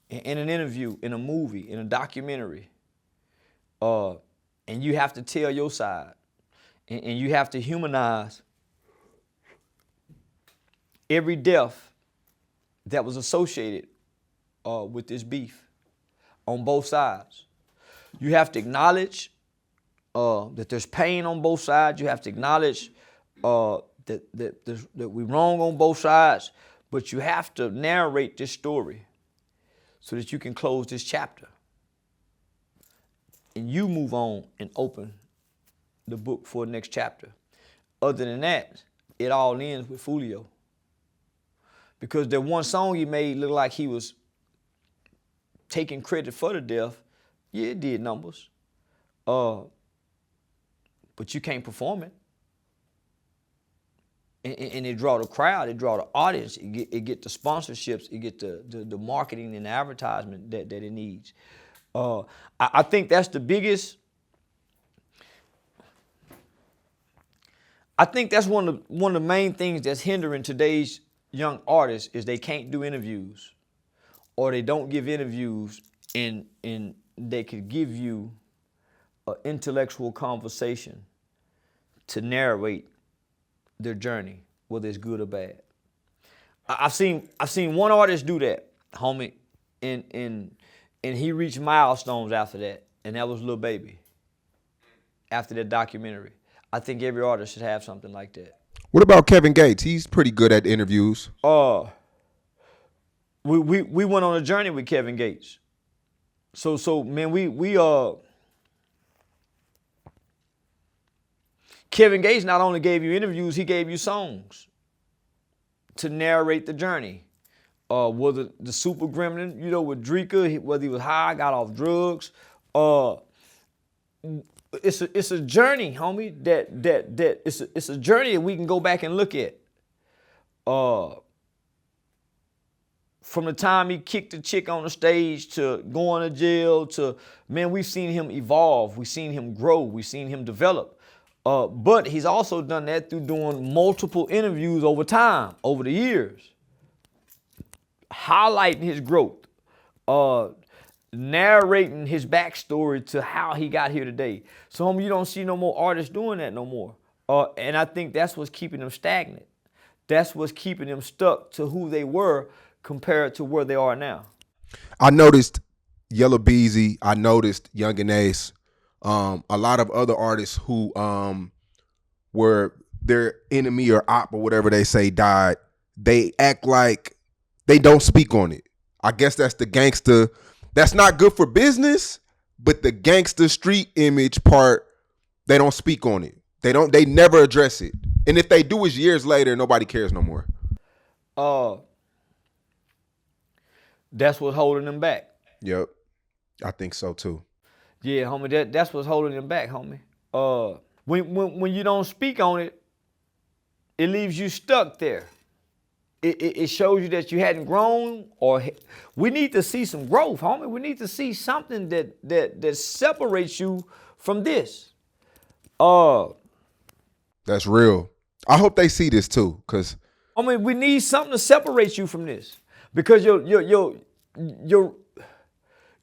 in an interview, in a movie, in a documentary. And you have to tell your side. And you have to humanize every death that was associated with this beef on both sides. You have to acknowledge that there's pain on both sides. You have to acknowledge that we're wrong on both sides, but you have to narrate this story so that you can close this chapter. And you move on and open the book for the next chapter. Other than that, it all ends with Fulio. Because that one song he made looked like he was taking credit for the death. Yeah, it did numbers. But you can't perform it. And it draw the crowd, it draw the audience, it get the sponsorships, it get the marketing and the advertisement that it needs. I think that's the biggest. I think that's one of the main things that's hindering today's young artists is they can't do interviews, or they don't give interviews and they could give you an intellectual conversation to narrate their journey, whether it's good or bad. I've seen one artist do that, homie, and he reached milestones after that, and that was Lil Baby. After that documentary, I think every artist should have something like that. What about Kevin Gates? He's pretty good at interviews. We went on a journey with Kevin Gates. So man, Kevin Gates not only gave you interviews, he gave you songs to narrate the journey. Whether the Super Gremlin, you know, with Dreka, whether he was high, got off drugs. It's a journey, homie. It's a journey that we can go back and look at. From the time he kicked the chick on the stage to going to jail to, man, we've seen him evolve. We've seen him grow. We've seen him develop. But he's also done that through doing multiple interviews over time, over the years, highlighting his growth, narrating his backstory to how he got here today. So, homie, you don't see no more artists doing that no more. And I think that's what's keeping them stagnant. That's what's keeping them stuck to who they were, compared to where they are now. I noticed Yellow Beezy. I noticed Yungeen Ace. A lot of other artists who were their enemy or op or whatever they say died. They act like they don't speak on it. I guess that's the gangster. That's not good for business, but the gangster street image part, they don't speak on it. They never address it. And if they do, it's years later, nobody cares no more. That's what's holding them back. Yep. I think so too. Yeah, homie, that's what's holding them back, homie. When you don't speak on it, it leaves you stuck there. It shows you that you hadn't grown, or we need to see some growth, homie. We need to see something that separates you from this. That's real. I hope they see this too, cause I mean, we need something to separate you from this, because your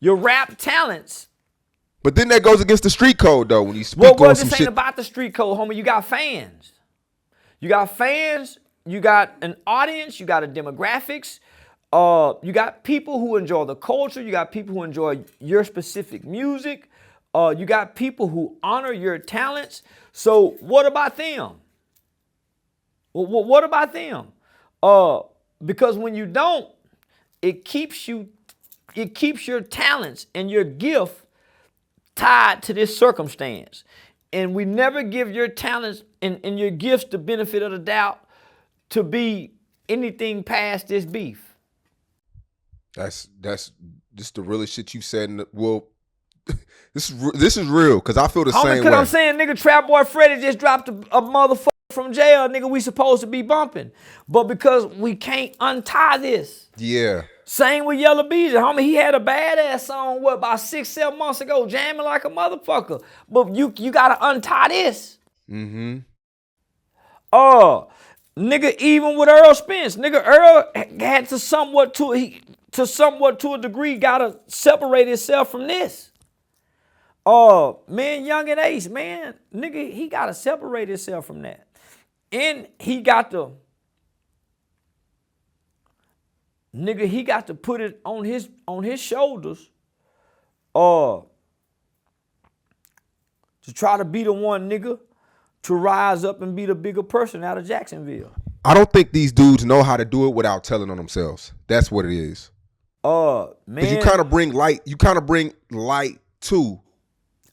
rap talents. But then that goes against the street code though. When you speak Well, on some this shit. ain't about the street code, homie. You got fans. You got fans. You got an audience. You got a demographics. You got people who enjoy the culture. You got people who enjoy your specific music. You got people who honor your talents. So what about them? What about them? Because when you don't, it keeps your talents and your gift tied to this circumstance. And we never give your talents and your gifts the benefit of the doubt to be anything past this beef. That's just the realest shit you said. Well, this is real, because I feel the same way. Because I'm saying, nigga, Trap Boy Freddy just dropped a motherfucker from jail, nigga, we supposed to be bumping. But because we can't untie this. Yeah. Same with Yellow Beezy, homie. He had a badass song, about 6-7 months ago, jamming like a motherfucker. But you gotta untie this. Mm-hmm. Nigga, even with Earl Spence, nigga, Earl had to somewhat to a degree gotta separate himself from this. Man, Yungeen Ace, man, nigga, he gotta separate himself from that. And he got to put it on his shoulders to try to be the one nigga to rise up and be the bigger person out of Jacksonville. I don't think these dudes know how to do it without telling on themselves. That's what it is. Man, you kind of bring light. You kind of bring light too.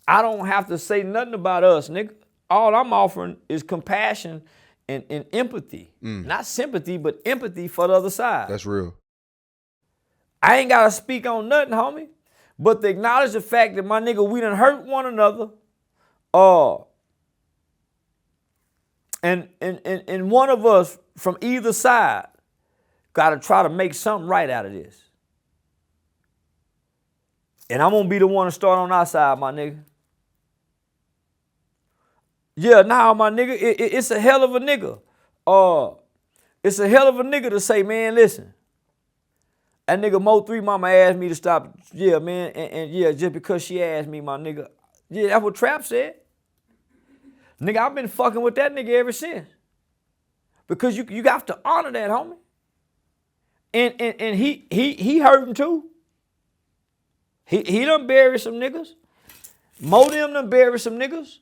I don't have to say nothing about us, nigga. All I'm offering is compassion and empathy. Not sympathy, but empathy for the other side. That's real. I ain't got to speak on nothing, homie, but to acknowledge the fact that, my nigga, we done hurt one another. And one of us from either side got to try to make something right out of this. And I'm going to be the one to start on our side, my nigga. Yeah, nah, my nigga, it's a hell of a nigga. It's a hell of a nigga to say, man, listen. That nigga Mo3 mama asked me to stop. Yeah, man, and yeah, just because she asked me, my nigga. Yeah, that's what Trap said. Nigga, I've been fucking with that nigga ever since. Because you got to honor that, homie. And he hurting too. He done buried some niggas. Mo them done buried some niggas.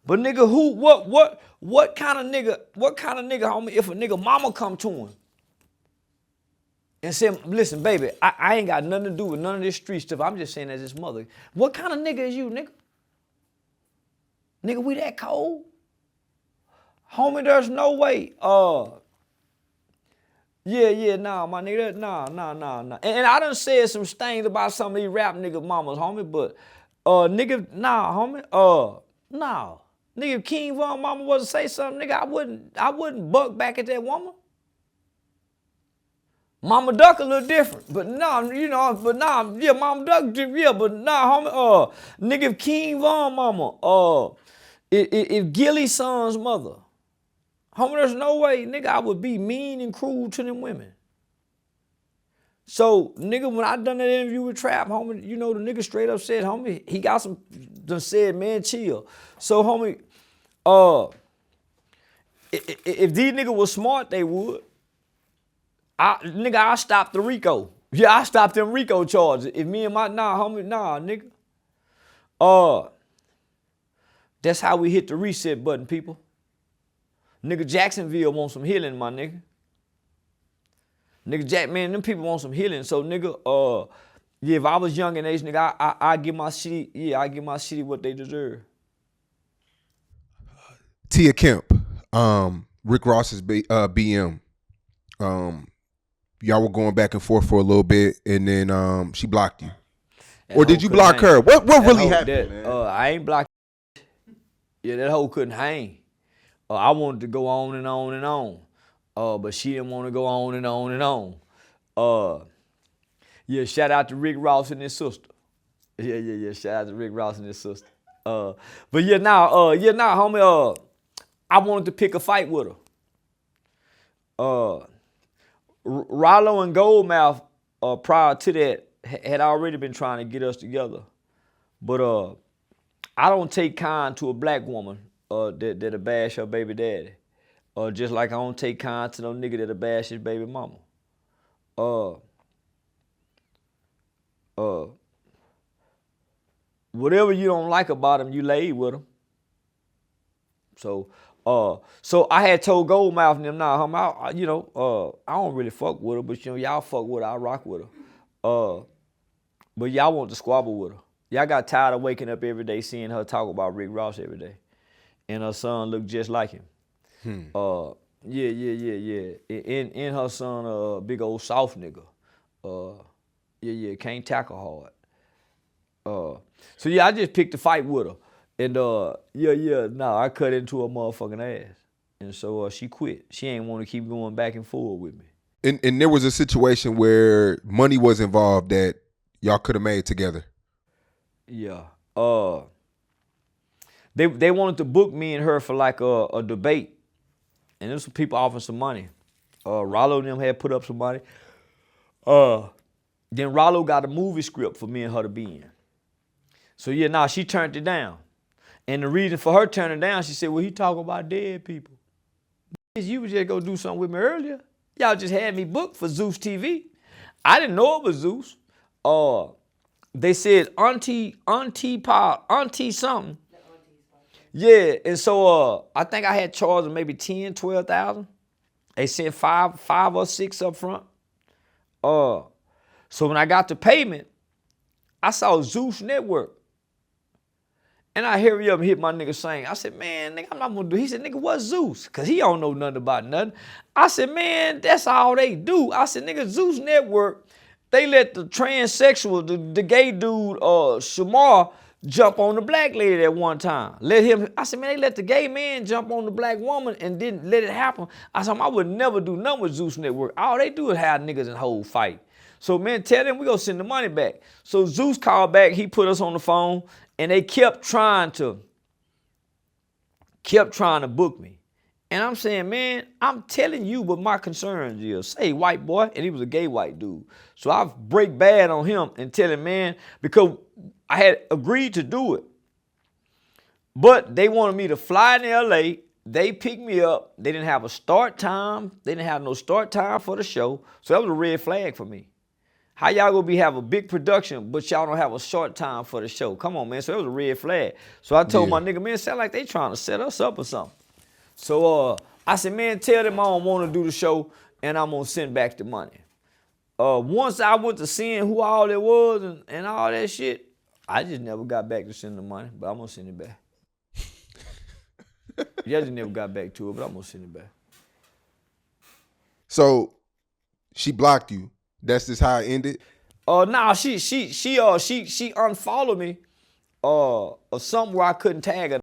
But nigga, what kind of nigga, homie, if a nigga mama come to him and say, listen, baby, I ain't got nothing to do with none of this street stuff. I'm just saying as his mother. What kind of nigga is you, nigga? Nigga, we that cold? Homie, there's no way. Nah, my nigga, nah. And I done said some things about some of these rap nigga mamas, homie, but nigga, nah, homie, nah. Nigga, if King Von mama was to say something, nigga, I wouldn't buck back at that woman. Mama Duck a little different, but nah, yeah, Mama Duck, yeah, but nah, homie, nigga, if King Von mama, if Gilly's son's mother, homie, there's no way, nigga, I would be mean and cruel to them women. So, nigga, when I done that interview with Trap, homie, the nigga straight up said, homie, he got some, done said, man, chill. So, homie, if these niggas was smart, they would. Nigga, I stopped the RICO. Yeah, I stopped them RICO charges. If me and my, homie, nigga. That's how we hit the reset button, people. Nigga, Jacksonville want some healing, my nigga. Nigga, man, them people want some healing. So, nigga, yeah, if I was young in age, nigga, I give my city, I give my city what they deserve. Tia Kemp, Rick Ross's BM. Y'all were going back and forth for a little bit, and then she blocked you. Or did you block her? What really happened, man? I ain't blocked. Yeah, that hoe couldn't hang. I wanted to go on and on and on. But she didn't want to go on and on and on. Yeah, shout out to Rick Ross and his sister. Yeah. Shout out to Rick Ross and his sister. But yeah, homie, I wanted to pick a fight with her. Rollo and Goldmouth, prior to that, had already been trying to get us together. But I don't take kind to a black woman that'll bash her baby daddy. Just like I don't take kind to no nigga that'll bash his baby mama. Whatever you don't like about him, you laid with him. So I had told Goldmouth and them, homie, I don't really fuck with her, but y'all fuck with her, I rock with her. But y'all want to squabble with her. Y'all got tired of waking up every day seeing her talk about Rick Ross every day. And her son looked just like him. Yeah. And her son, a big old soft nigga. Can't tackle hard. So yeah, I just picked a fight with her. And I cut into her motherfucking ass. And so she quit. She ain't want to keep going back and forth with me. And there was a situation where money was involved that y'all could have made together. Yeah. They wanted to book me and her for like a debate. And there's some people offering some money. Rollo and them had put up some money. Then Rollo got a movie script for me and her to be in. So yeah, she turned it down. And the reason for her turning down, she said, well, he talking about dead people. You was just go do something with me earlier. Y'all just had me booked for Zeus TV. I didn't know it was Zeus. They said auntie something. Yeah, and so I think I had charged them maybe 10, 12,000. They sent five or six up front. So when I got the payment, I saw Zeus Network. And I hurry up and hit my nigga saying, I said, man, nigga, I'm not gonna do. He said, nigga, what's Zeus? Cause he don't know nothing about nothing. I said, man, that's all they do. I said, nigga, Zeus Network, they let the transsexual, the gay dude, Shamar, jump on the black lady at one time. I said, man, they let the gay man jump on the black woman and didn't let it happen. I said, I would never do nothing with Zeus Network. All they do is have niggas and whole fight. So, man, tell them we gonna send the money back. So Zeus called back, he put us on the phone, and they kept trying to book me. And I'm saying, man, I'm telling you what my concerns is. Say, white boy, and he was a gay white dude. So I break bad on him and tell him, man, because I had agreed to do it. But they wanted me to fly in LA. They picked me up. They didn't have a start time. They didn't have no start time for the show. So that was a red flag for me. How y'all gonna have a big production, but y'all don't have a short time for the show? Come on, man. So it was a red flag. So I told my nigga, man, it sound like they trying to set us up or something. So I said, man, tell them I don't want to do the show and I'm gonna send back the money. Once I went to seeing who all it was and all that shit, I just never got back to send the money, but I'm gonna send it back. Yeah, I just never got back to it, but I'm gonna send it back. So she blocked you. That's just how it ended? Nah, she unfollowed me or something where I couldn't tag her.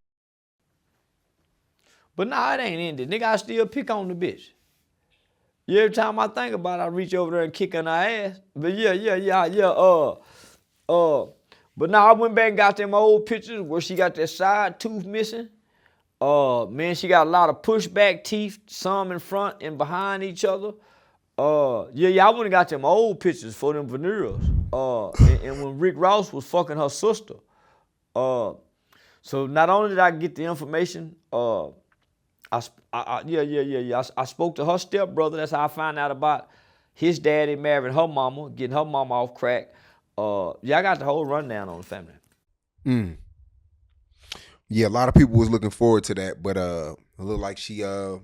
But nah, it ain't ended. Nigga, I still pick on the bitch. Yeah, every time I think about it, I reach over there and kick on her ass. But but now I went back and got them old pictures where she got that side tooth missing. Man, she got a lot of pushback teeth, some in front and behind each other. I went and got them old pictures for them veneers. And when Rick Ross was fucking her sister. So not only did I get the information, I spoke to her stepbrother. That's how I found out about His daddy married her mama, getting her mama off crack. Yeah, I got the whole rundown on the family. Yeah, a lot of people was looking forward to that, but it looked like she didn't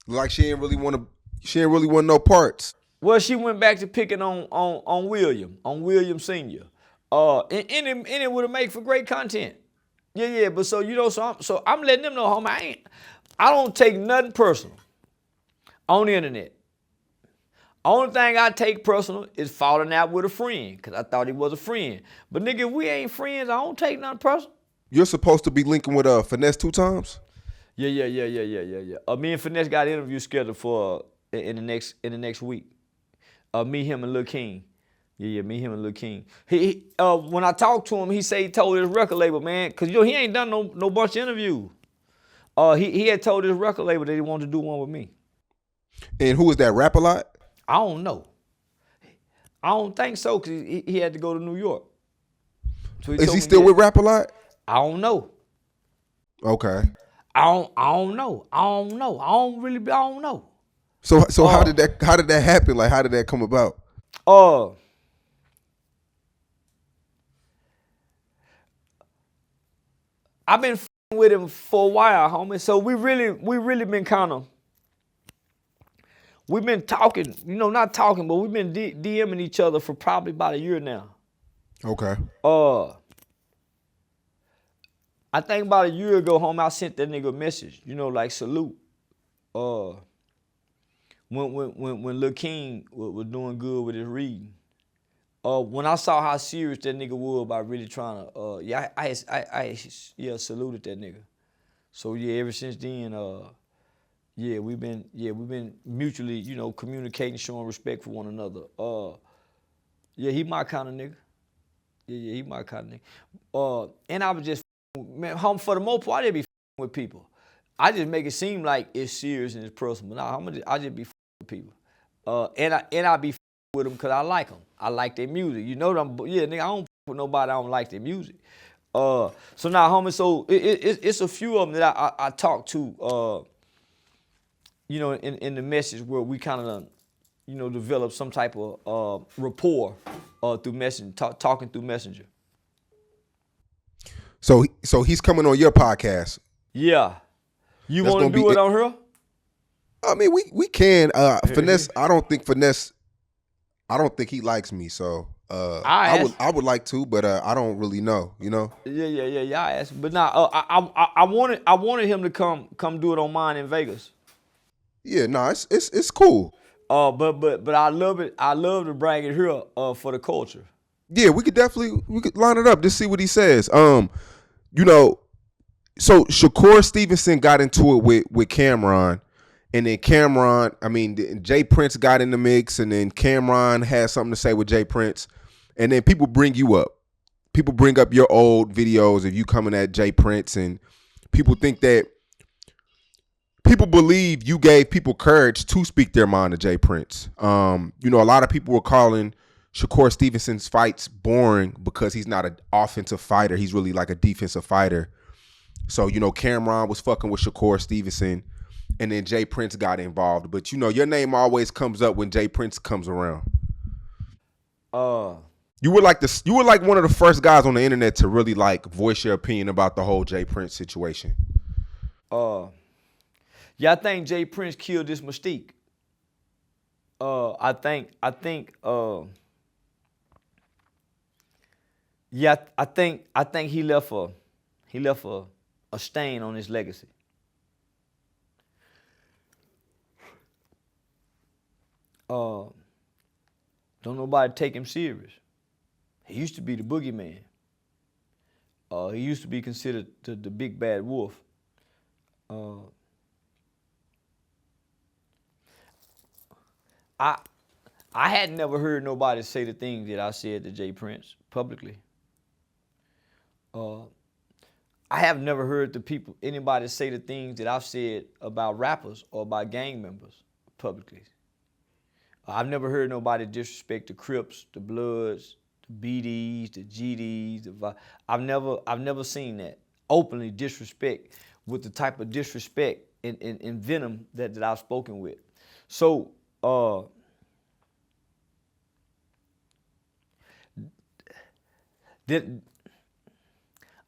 really want no parts. Well, she went back to picking on William Senior. And it would have made for great content. Yeah. But so I'm letting them know, homie, I don't take nothing personal on the internet. Only thing I take personal is falling out with a friend, because I thought he was a friend. But nigga, if we ain't friends, I don't take nothing personal. You're supposed to be linking with Finesse 2 times? Yeah. Me and Finesse got an interview scheduled for in the next week. Me, him, and Lil King. Yeah, me, him, and Lil King. He when I talked to him, he said he told his record label, man, because he ain't done no bunch of interviews. He had told his record label that he wanted to do one with me. And who was that, Rap-A-Lot? I don't know. I don't think so, because he had to go to New York. So Is he still with Rap-A-Lot? I don't know. Okay. I don't know. I don't know. So how did that happen? Like, how did that come about? I've been with him for a while, homie. So we really been we've been talking, not talking, but we've been DMing each other for probably about a year now. Okay. I think about a year ago, homie, I sent that nigga a message, like salute. When Lil King was doing good with his reading. When I saw how serious that nigga was about really trying to, I saluted that nigga. So yeah, ever since then, we've been mutually, communicating, showing respect for one another. He my kind of nigga. Yeah, he my kind of nigga. And I was just, man, for the most part, I just be with people. I just make it seem like it's serious and it's personal. But I just be with people. And I be with them because I like them. I like their music. Nigga, I don't with nobody I don't like their music. So now, homie, so it's a few of them that I talk to, in the message where we kind of, develop some type of rapport through Messenger, talking through Messenger. So he's coming on your podcast. Yeah. You want to do it on her? I mean, we can. Finesse, I don't think he likes me, so I would like to, but I don't really know, Yeah. I asked, but now I wanted him to come do it on mine in Vegas. Yeah, no, it's cool. But I love it. I love to bring it here for the culture. Yeah, we could line it up. Just see what he says. So Shakur Stevenson got into it with Cameron. And then Jay Prince got in the mix, and then Cameron had something to say with Jay Prince. And then people bring you up. People bring up your old videos of you coming at Jay Prince, and people believe you gave people courage to speak their mind to Jay Prince. A lot of people were calling Shakur Stevenson's fights boring because he's not an offensive fighter. He's really like a defensive fighter. So, Cameron was fucking with Shakur Stevenson. And then Jay Prince got involved. But your name always comes up when Jay Prince comes around. You were like one of the first guys on the internet to really like voice your opinion about the whole Jay Prince situation. I think Jay Prince killed this mystique. I think he left a stain on his legacy. Don't nobody take him serious. He used to be the boogeyman. He used to be considered the big bad wolf. I had never heard nobody say the things that I said to Jay Prince publicly. I have never heard anybody say the things that I've said about rappers or about gang members publicly. I've never heard nobody disrespect the Crips, the Bloods, the BDs, the GDs. I've never seen that openly disrespect with the type of disrespect and venom that I've spoken with. So that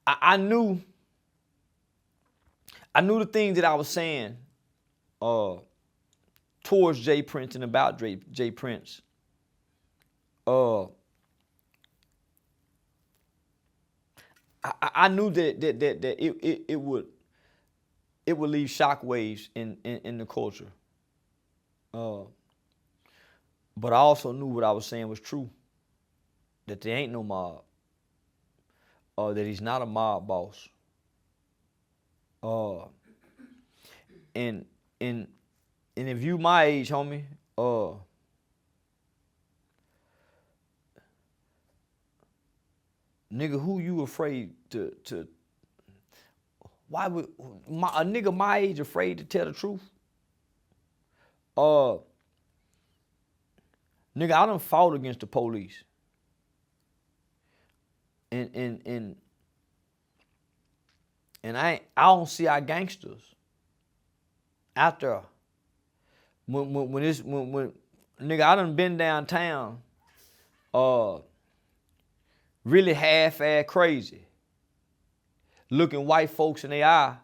I knew the things that I was saying towards Jay Prince and about Jay Prince. I knew that it would leave shockwaves in the culture. But I also knew what I was saying was true. That there ain't no mob. That he's not a mob boss. And if you my age, homie, nigga, who you afraid to why would a nigga my age afraid to tell the truth? Nigga, I done fought against the police. And I don't see our gangsters out there. When nigga, I done been downtown, really half-ass crazy, looking white folks in the eye,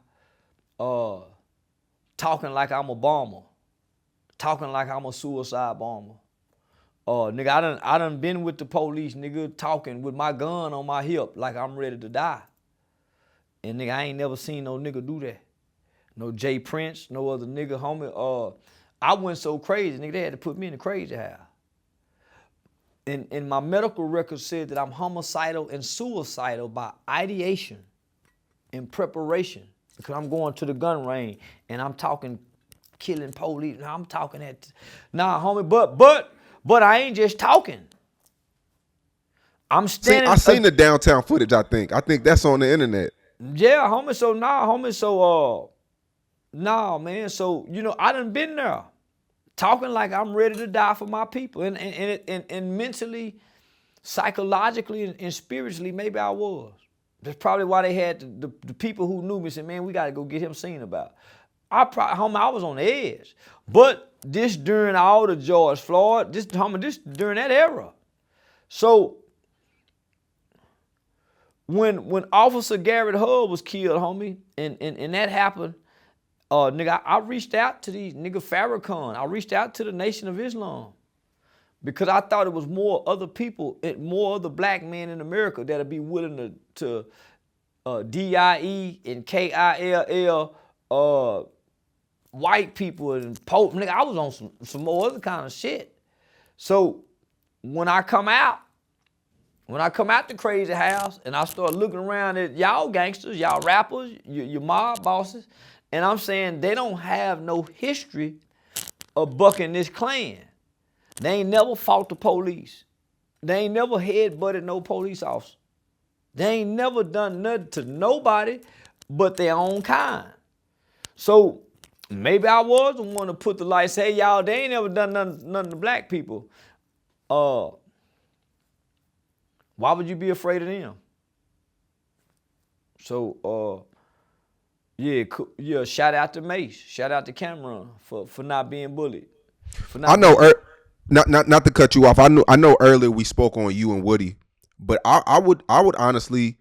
talking like I'm a bomber, talking like I'm a suicide bomber. Nigga, I done been with the police, nigga, talking with my gun on my hip like I'm ready to die. And nigga, I ain't never seen no nigga do that. No Jay Prince, no other nigga, homie. I went so crazy, nigga, they had to put me in the crazy house. And my medical record said that I'm homicidal and suicidal by ideation and preparation. Because I'm going to the gun range and I'm talking killing police. Now I'm talking that. Nah, homie, but I ain't just talking. I'm standing. I seen the downtown footage, I think. I think that's on the internet. Yeah, homie. So nah, homie. So nah, man. So I done been there, talking like I'm ready to die for my people, and mentally, psychologically, and spiritually, maybe I was. That's probably why they had the people who knew me said, man, we got to go get him seen about. I was on the edge. But this during all the George Floyd, this during that era. So when Officer Garrett Hull was killed, homie, and that happened, nigga, I reached out to these nigga Farrakhan. I reached out to the Nation of Islam because I thought it was more other people, more other black men in America that'd be willing to DIE and KILL white people and Pope. Nigga, I was on some more other kind of shit. So when I come out the crazy house and I start looking around at y'all gangsters, y'all rappers, your mob bosses, and I'm saying they don't have no history of bucking this Klan. They ain't never fought the police. They ain't never head-butted no police officer. They ain't never done nothing to nobody but their own kind. So maybe I was the one to put the light, say, hey, y'all, they ain't never done nothing to black people. Why would you be afraid of them? So, yeah, shout out to Mace. Shout out to Cameron for not being bullied. Not to cut you off. I know earlier we spoke on you and Woody, but I would honestly,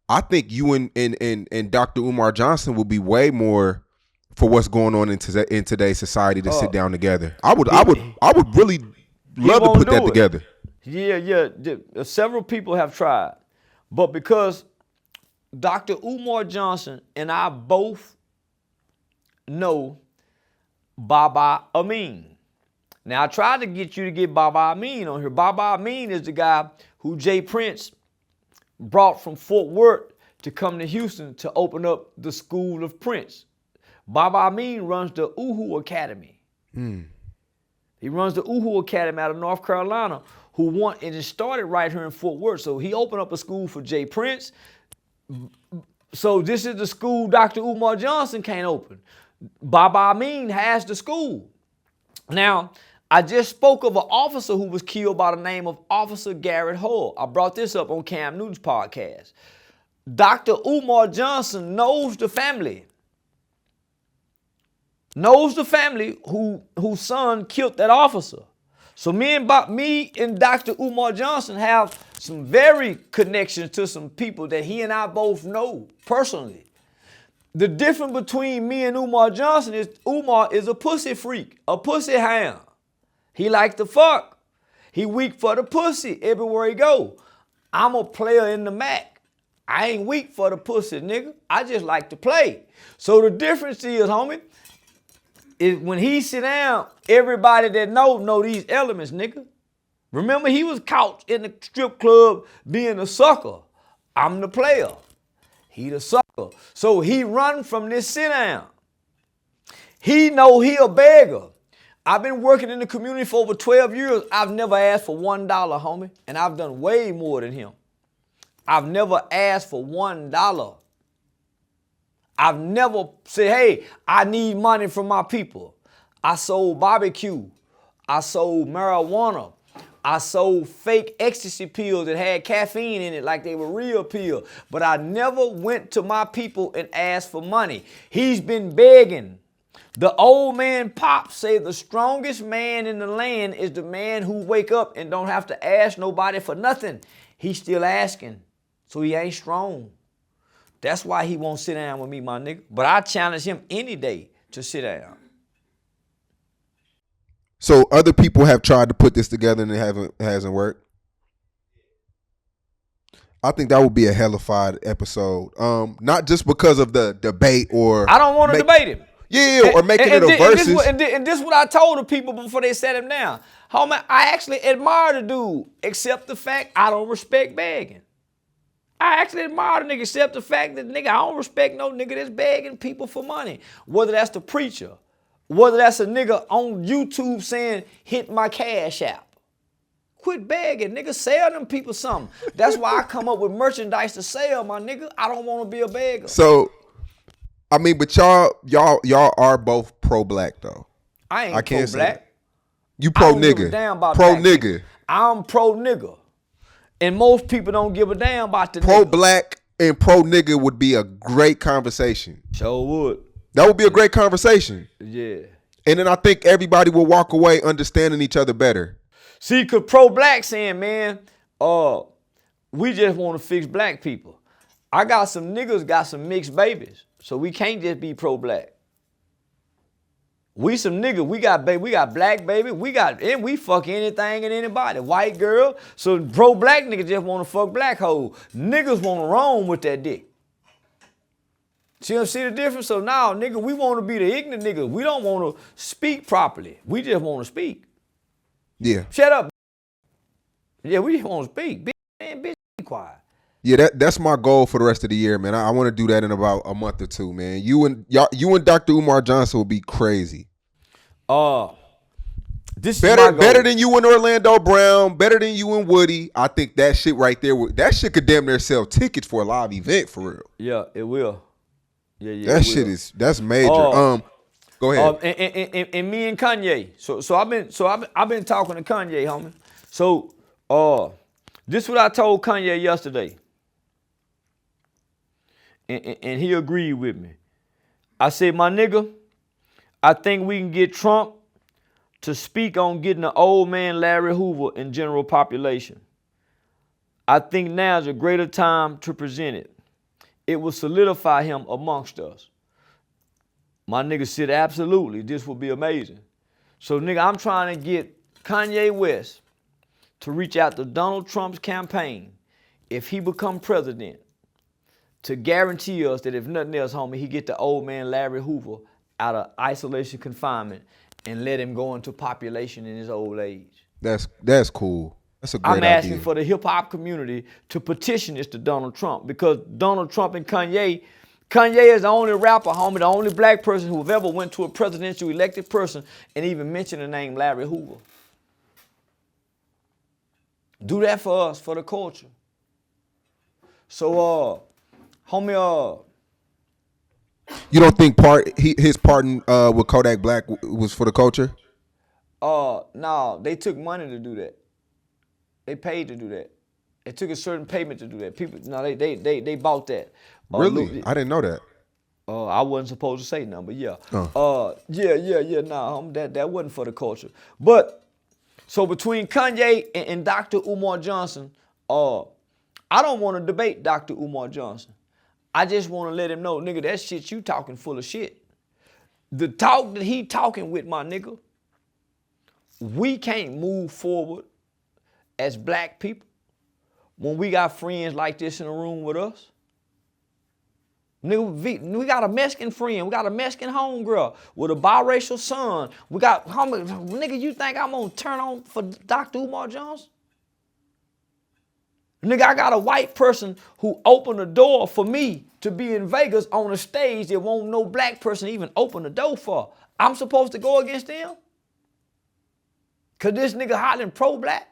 I think you and Dr. Umar Johnson would be way more for what's going on in today's society to sit down together. I would really love to put that together. Yeah. Several people have tried, but because Dr. Umar Johnson and I both know Baba Amin. Now, I tried to get you to get Baba Amin on here. Baba Amin is the guy who Jay Prince brought from Fort Worth to come to Houston to open up the School of Prince. Baba Amin runs the Uhu Academy. He runs the Uhu Academy out of North Carolina, and it started right here in Fort Worth. So he opened up a school for Jay Prince. So this is the school Dr. Umar Johnson can't open. Baba Amin has the school. Now, I just spoke of an officer who was killed by the name of Officer Garrett Hull. I brought this up on Cam Newton's podcast. Dr. Umar Johnson knows the family. Knows the family whose son killed that officer. So me and Dr. Umar Johnson have some very connections to some people that he and I both know personally. The difference between me and Umar Johnson is Umar is a pussy freak, a pussy hound. He like to fuck. He weak for the pussy everywhere he go. I'm a player in the Mac. I ain't weak for the pussy, nigga. I just like to play. So the difference is, homie, is when he sit down, everybody that know these elements, nigga. Remember, he was caught in the strip club being a sucker. I'm the player. He the sucker. So he run from this sit down. He know he a beggar. I've been working in the community for over 12 years. I've never asked for $1, homie. And I've done way more than him. I've never asked for $1. I've never said, hey, I need money from my people. I sold barbecue. I sold marijuana. I sold fake ecstasy pills that had caffeine in it like they were real pills. But I never went to my people and asked for money. He's been begging. The old man Pop say the strongest man in the land is the man who wake up and don't have to ask nobody for nothing. He's still asking, so he ain't strong. That's why he won't sit down with me, my nigga. But I challenge him any day to sit down. So other people have tried to put this together and it hasn't worked. I think that would be a hellified episode. Not just because of the debate or I don't want to debate him. Yeah, or making it a versus. And this is what I told the people before they sat him down. Homie, I actually admire the dude, except the fact I don't respect begging. I actually admire the nigga, except the fact that, nigga, I don't respect no nigga that's begging people for money. Whether that's the preacher, whether that's a nigga on YouTube saying, hit my cash app. Quit begging, nigga. Sell them people something. That's why I come up with merchandise to sell, my nigga. I don't want to be a beggar. So, I mean, but y'all are both pro-black, though. I ain't pro-black. You pro-nigga. I don't give a damn about pro-nigga. I'm pro-nigga. And most people don't give a damn about the pro-black and pro-nigga would be a great conversation. Sure would. That would be a great conversation. Yeah. And then I think everybody will walk away understanding each other better. See, because pro-black saying, man, we just want to fix black people. I got some niggas got some mixed babies, so we can't just be pro-black. We some niggas, we got black baby, and we fuck anything and anybody. White girl, so pro-black niggas just want to fuck black hoes. Niggas want to roam with that dick. See the difference? So now, nigga, we want to be the ignorant niggas. We don't want to speak properly. We just want to speak. Yeah. Shut up. Yeah, we just want to speak. Man, bitch, be quiet. Yeah, that's my goal for the rest of the year, man. I want to do that in about a month or two, man. You and Dr. Umar Johnson will be crazy. This better, is my goal. Better than you and Orlando Brown, better than you and Woody. I think that shit right there, that shit could damn near sell tickets for a live event for real. Yeah, it will. Yeah. That shit that's major. Go ahead. And me and Kanye. So I've been talking to Kanye, homie. So this is what I told Kanye yesterday. And he agreed with me. I said, my nigga, I think we can get Trump to speak on getting the old man Larry Hoover in general population. I think now is a greater time to present it. It will solidify him amongst us. My nigga said, absolutely, this will be amazing. So, nigga, I'm trying to get Kanye West to reach out to Donald Trump's campaign if he become president to guarantee us that if nothing else, homie, he get the old man Larry Hoover out of isolation confinement and let him go into population in his old age. That's cool. That's a great idea. I'm asking for the hip-hop community to petition this to Donald Trump because Donald Trump and Kanye is the only rapper, homie, the only black person who have ever went to a presidential elected person and even mentioned the name Larry Hoover. Do that for us, for the culture. So, homie, you don't think his pardon with Kodak Black was for the culture? No, they took money to do that. They paid to do that. They took a certain payment to do that. People, no, they bought that. Really? I didn't know that. I wasn't supposed to say nothing, but yeah. Nah, that wasn't for the culture. But so between Kanye and Dr. Umar Johnson, I don't want to debate Dr. Umar Johnson. I just want to let him know, nigga, that shit you talking full of shit. The talk that he talking with, my nigga, we can't move forward as black people when we got friends like this in the room with us. Nigga, we got a Mexican friend. We got a Mexican homegirl with a biracial son. We got, nigga, you think I'm going to turn on for Dr. Umar Johnson? Nigga, I got a white person who opened the door for me to be in Vegas on a stage that won't no black person even open the door for. I'm supposed to go against them? Because this nigga hollering pro-black?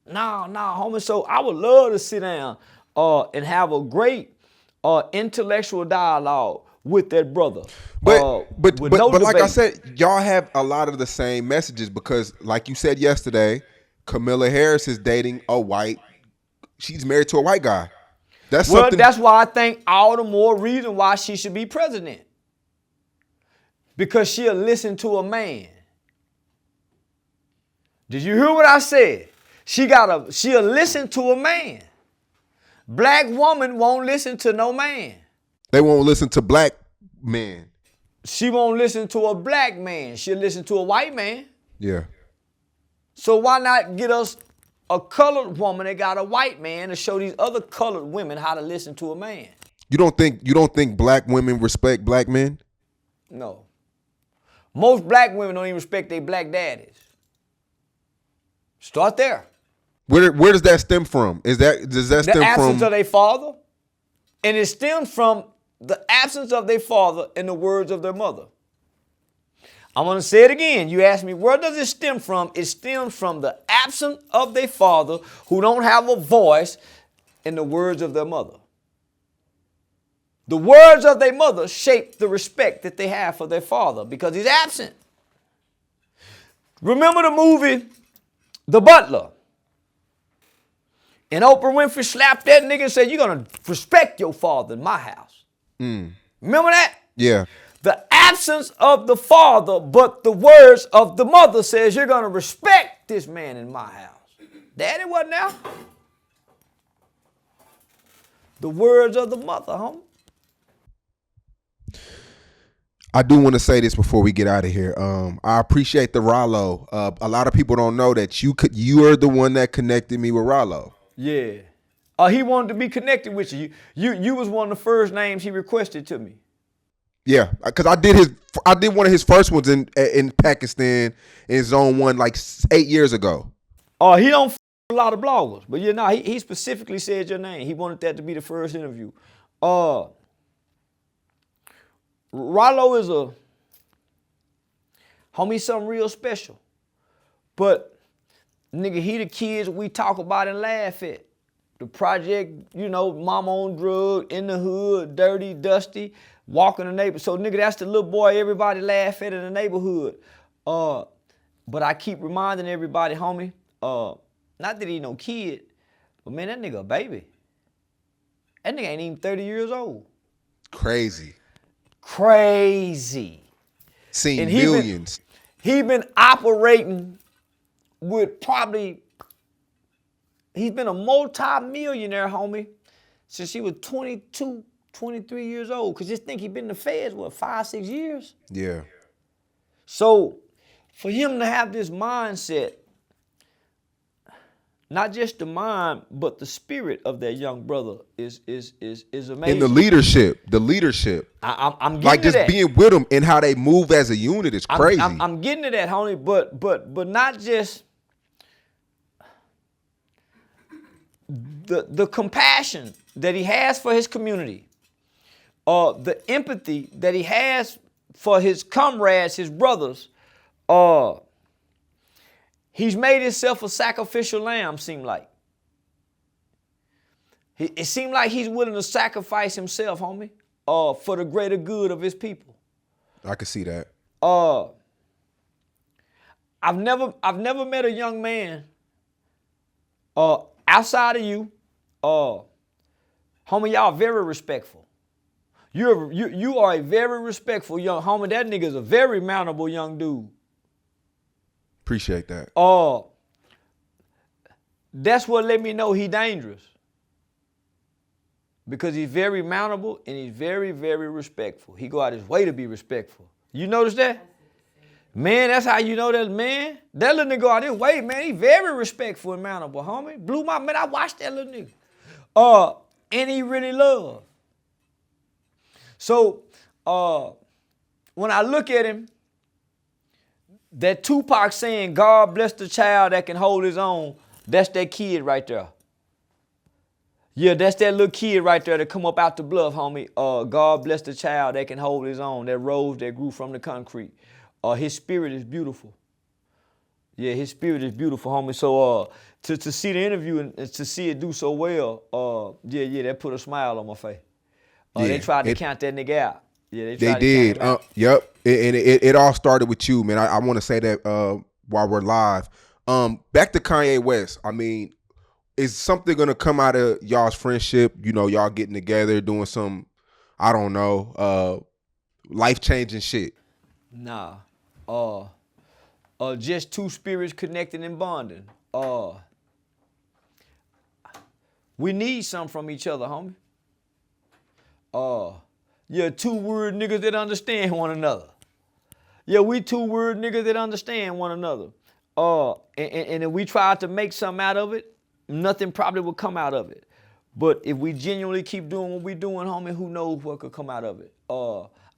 Nah, homie. So I would love to sit down and have a great intellectual dialogue with that brother. But like I said, y'all have a lot of the same messages because, like you said yesterday, Kamala Harris is dating a white. She's married to a white guy. That's why I think all the more reason why she should be president. Because she'll listen to a man. Did you hear what I said? She'll listen to a man. Black woman won't listen to no man. They won't listen to black men. She won't listen to a black man. She'll listen to a white man. Yeah. So why not get us a colored woman that got a white man to show these other colored women how to listen to a man? You don't think black women respect black men? No. Most black women don't even respect their black daddies. Start there. Where does that stem from? Does that stem from the absence of their father? And it stems from the absence of their father and the words of their mother. I want to say it again. You asked me, where does it stem from? It stems from the absence of their father who don't have a voice in the words of their mother. The words of their mother shape the respect that they have for their father because he's absent. Remember the movie The Butler? And Oprah Winfrey slapped that nigga and said, you're going to respect your father in my house. Remember that? Yeah. The absence of the father, but the words of the mother says you're going to respect this man in my house. Daddy, what now? The words of the mother, homie. I do want to say this before we get out of here. I appreciate the Rollo. A lot of people don't know that you are the one that connected me with Rollo. Yeah. He wanted to be connected with you. You was one of the first names he requested to me. Yeah, because I did one of his first ones in Pakistan in Zone 1 like 8 years ago. He don't a lot of bloggers, but you know he specifically said your name. He wanted that to be the first interview. Rollo is a homie, something real special. But nigga, he the kids we talk about and laugh at. The project, mama on drug, in the hood, dirty, dusty, walking the neighborhood. So nigga, that's the little boy everybody laugh at in the neighborhood. But I keep reminding everybody, homie, not that he no kid, but man, that nigga a baby. That nigga ain't even 30 years old. Crazy. Seen millions. He been operating with probably, he's been a multi-millionaire, homie, since he was 22, 23 years old. Because just think he been in the feds, 5, 6 years? Yeah. So for him to have this mindset, not just the mind, but the spirit of that young brother is amazing. And the leadership. I'm getting like to just that. being with them and how they move as a unit is crazy. I'm getting to that, homie, but not just the compassion that he has for his community, the empathy that he has for his comrades, his brothers. He's made himself a sacrificial lamb, seem like. It seemed like he's willing to sacrifice himself, homie, for the greater good of his people. I can see that. I've never met a young man outside of you. Homie, y'all very respectful. You are a very respectful young homie. That nigga's a very mountable young dude. Appreciate that. That's what let me know he dangerous. Because he's very mountable and he's very, very respectful. He go out his way to be respectful. You notice that? Man, that's how you know that, man. That little nigga go out his way, man. He very respectful and mountable, homie. Blew my, man, I watched that little nigga. And he really loved. So, when I look at him, that Tupac saying, God bless the child that can hold his own, that's that kid right there. Yeah, that's that little kid right there that come up out the bluff, homie. God bless the child that can hold his own, that rose that grew from the concrete. His spirit is beautiful. Yeah, his spirit is beautiful, homie. So to see the interview and to see it do so well, yeah, that put a smile on my face. They tried to count that nigga out. Yeah, they did. Yep. And it all started with you, man. I want to say that while we're live. Back to Kanye West. I mean, is something gonna come out of y'all's friendship? You know, y'all getting together, doing some, I don't know, life-changing shit? Nah. Just two spirits connecting and bonding. We need something from each other, homie. Yeah, two word niggas that understand one another. Yeah, we two word niggas that understand one another. And if we tried to make something out of it, nothing probably would come out of it. But if we genuinely keep doing what we doing, homie, who knows what could come out of it.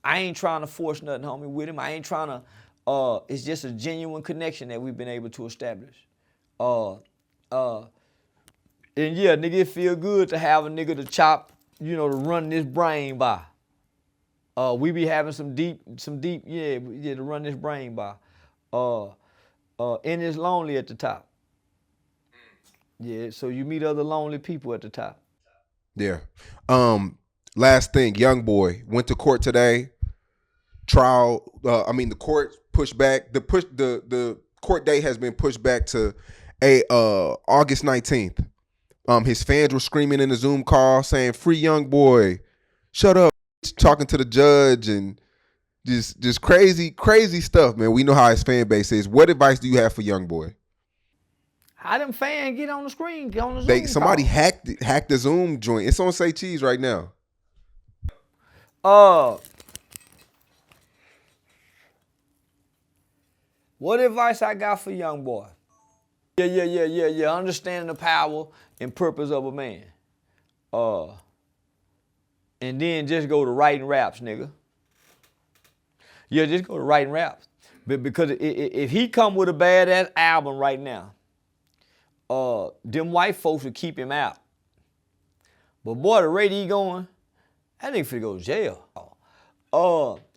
I ain't trying to force nothing, homie, with him. I ain't trying to, it's just a genuine connection that we've been able to establish. And yeah, nigga, it feel good to have a nigga to chop, you know, to run this brain by. We be having some deep, yeah, to run this brain by. And it's lonely at the top. Yeah, so you meet other lonely people at the top. Yeah. Last thing, young boy went to court today. Trial. The court pushed back. The court date has been pushed back to August 19th. His fans were screaming in the Zoom call saying, "Free young boy, shut up," talking to the judge and just crazy stuff, man. We know how his fan base is. What advice do you have for young boy? How them fans get on the screen, get on the Zoom Somebody call? hacked the Zoom joint. It's on Say Cheese right now. What advice I got for young boy? Yeah. Understanding the power and purpose of a man. And then just go to writing raps, nigga. Yeah, just go to writing raps. Because if he come with a badass album right now, them white folks would keep him out. But boy, the rate he going, that nigga finna go to jail.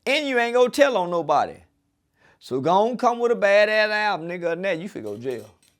And you ain't gonna tell on nobody. So go on, come with a badass album, nigga, and that you finna go to jail.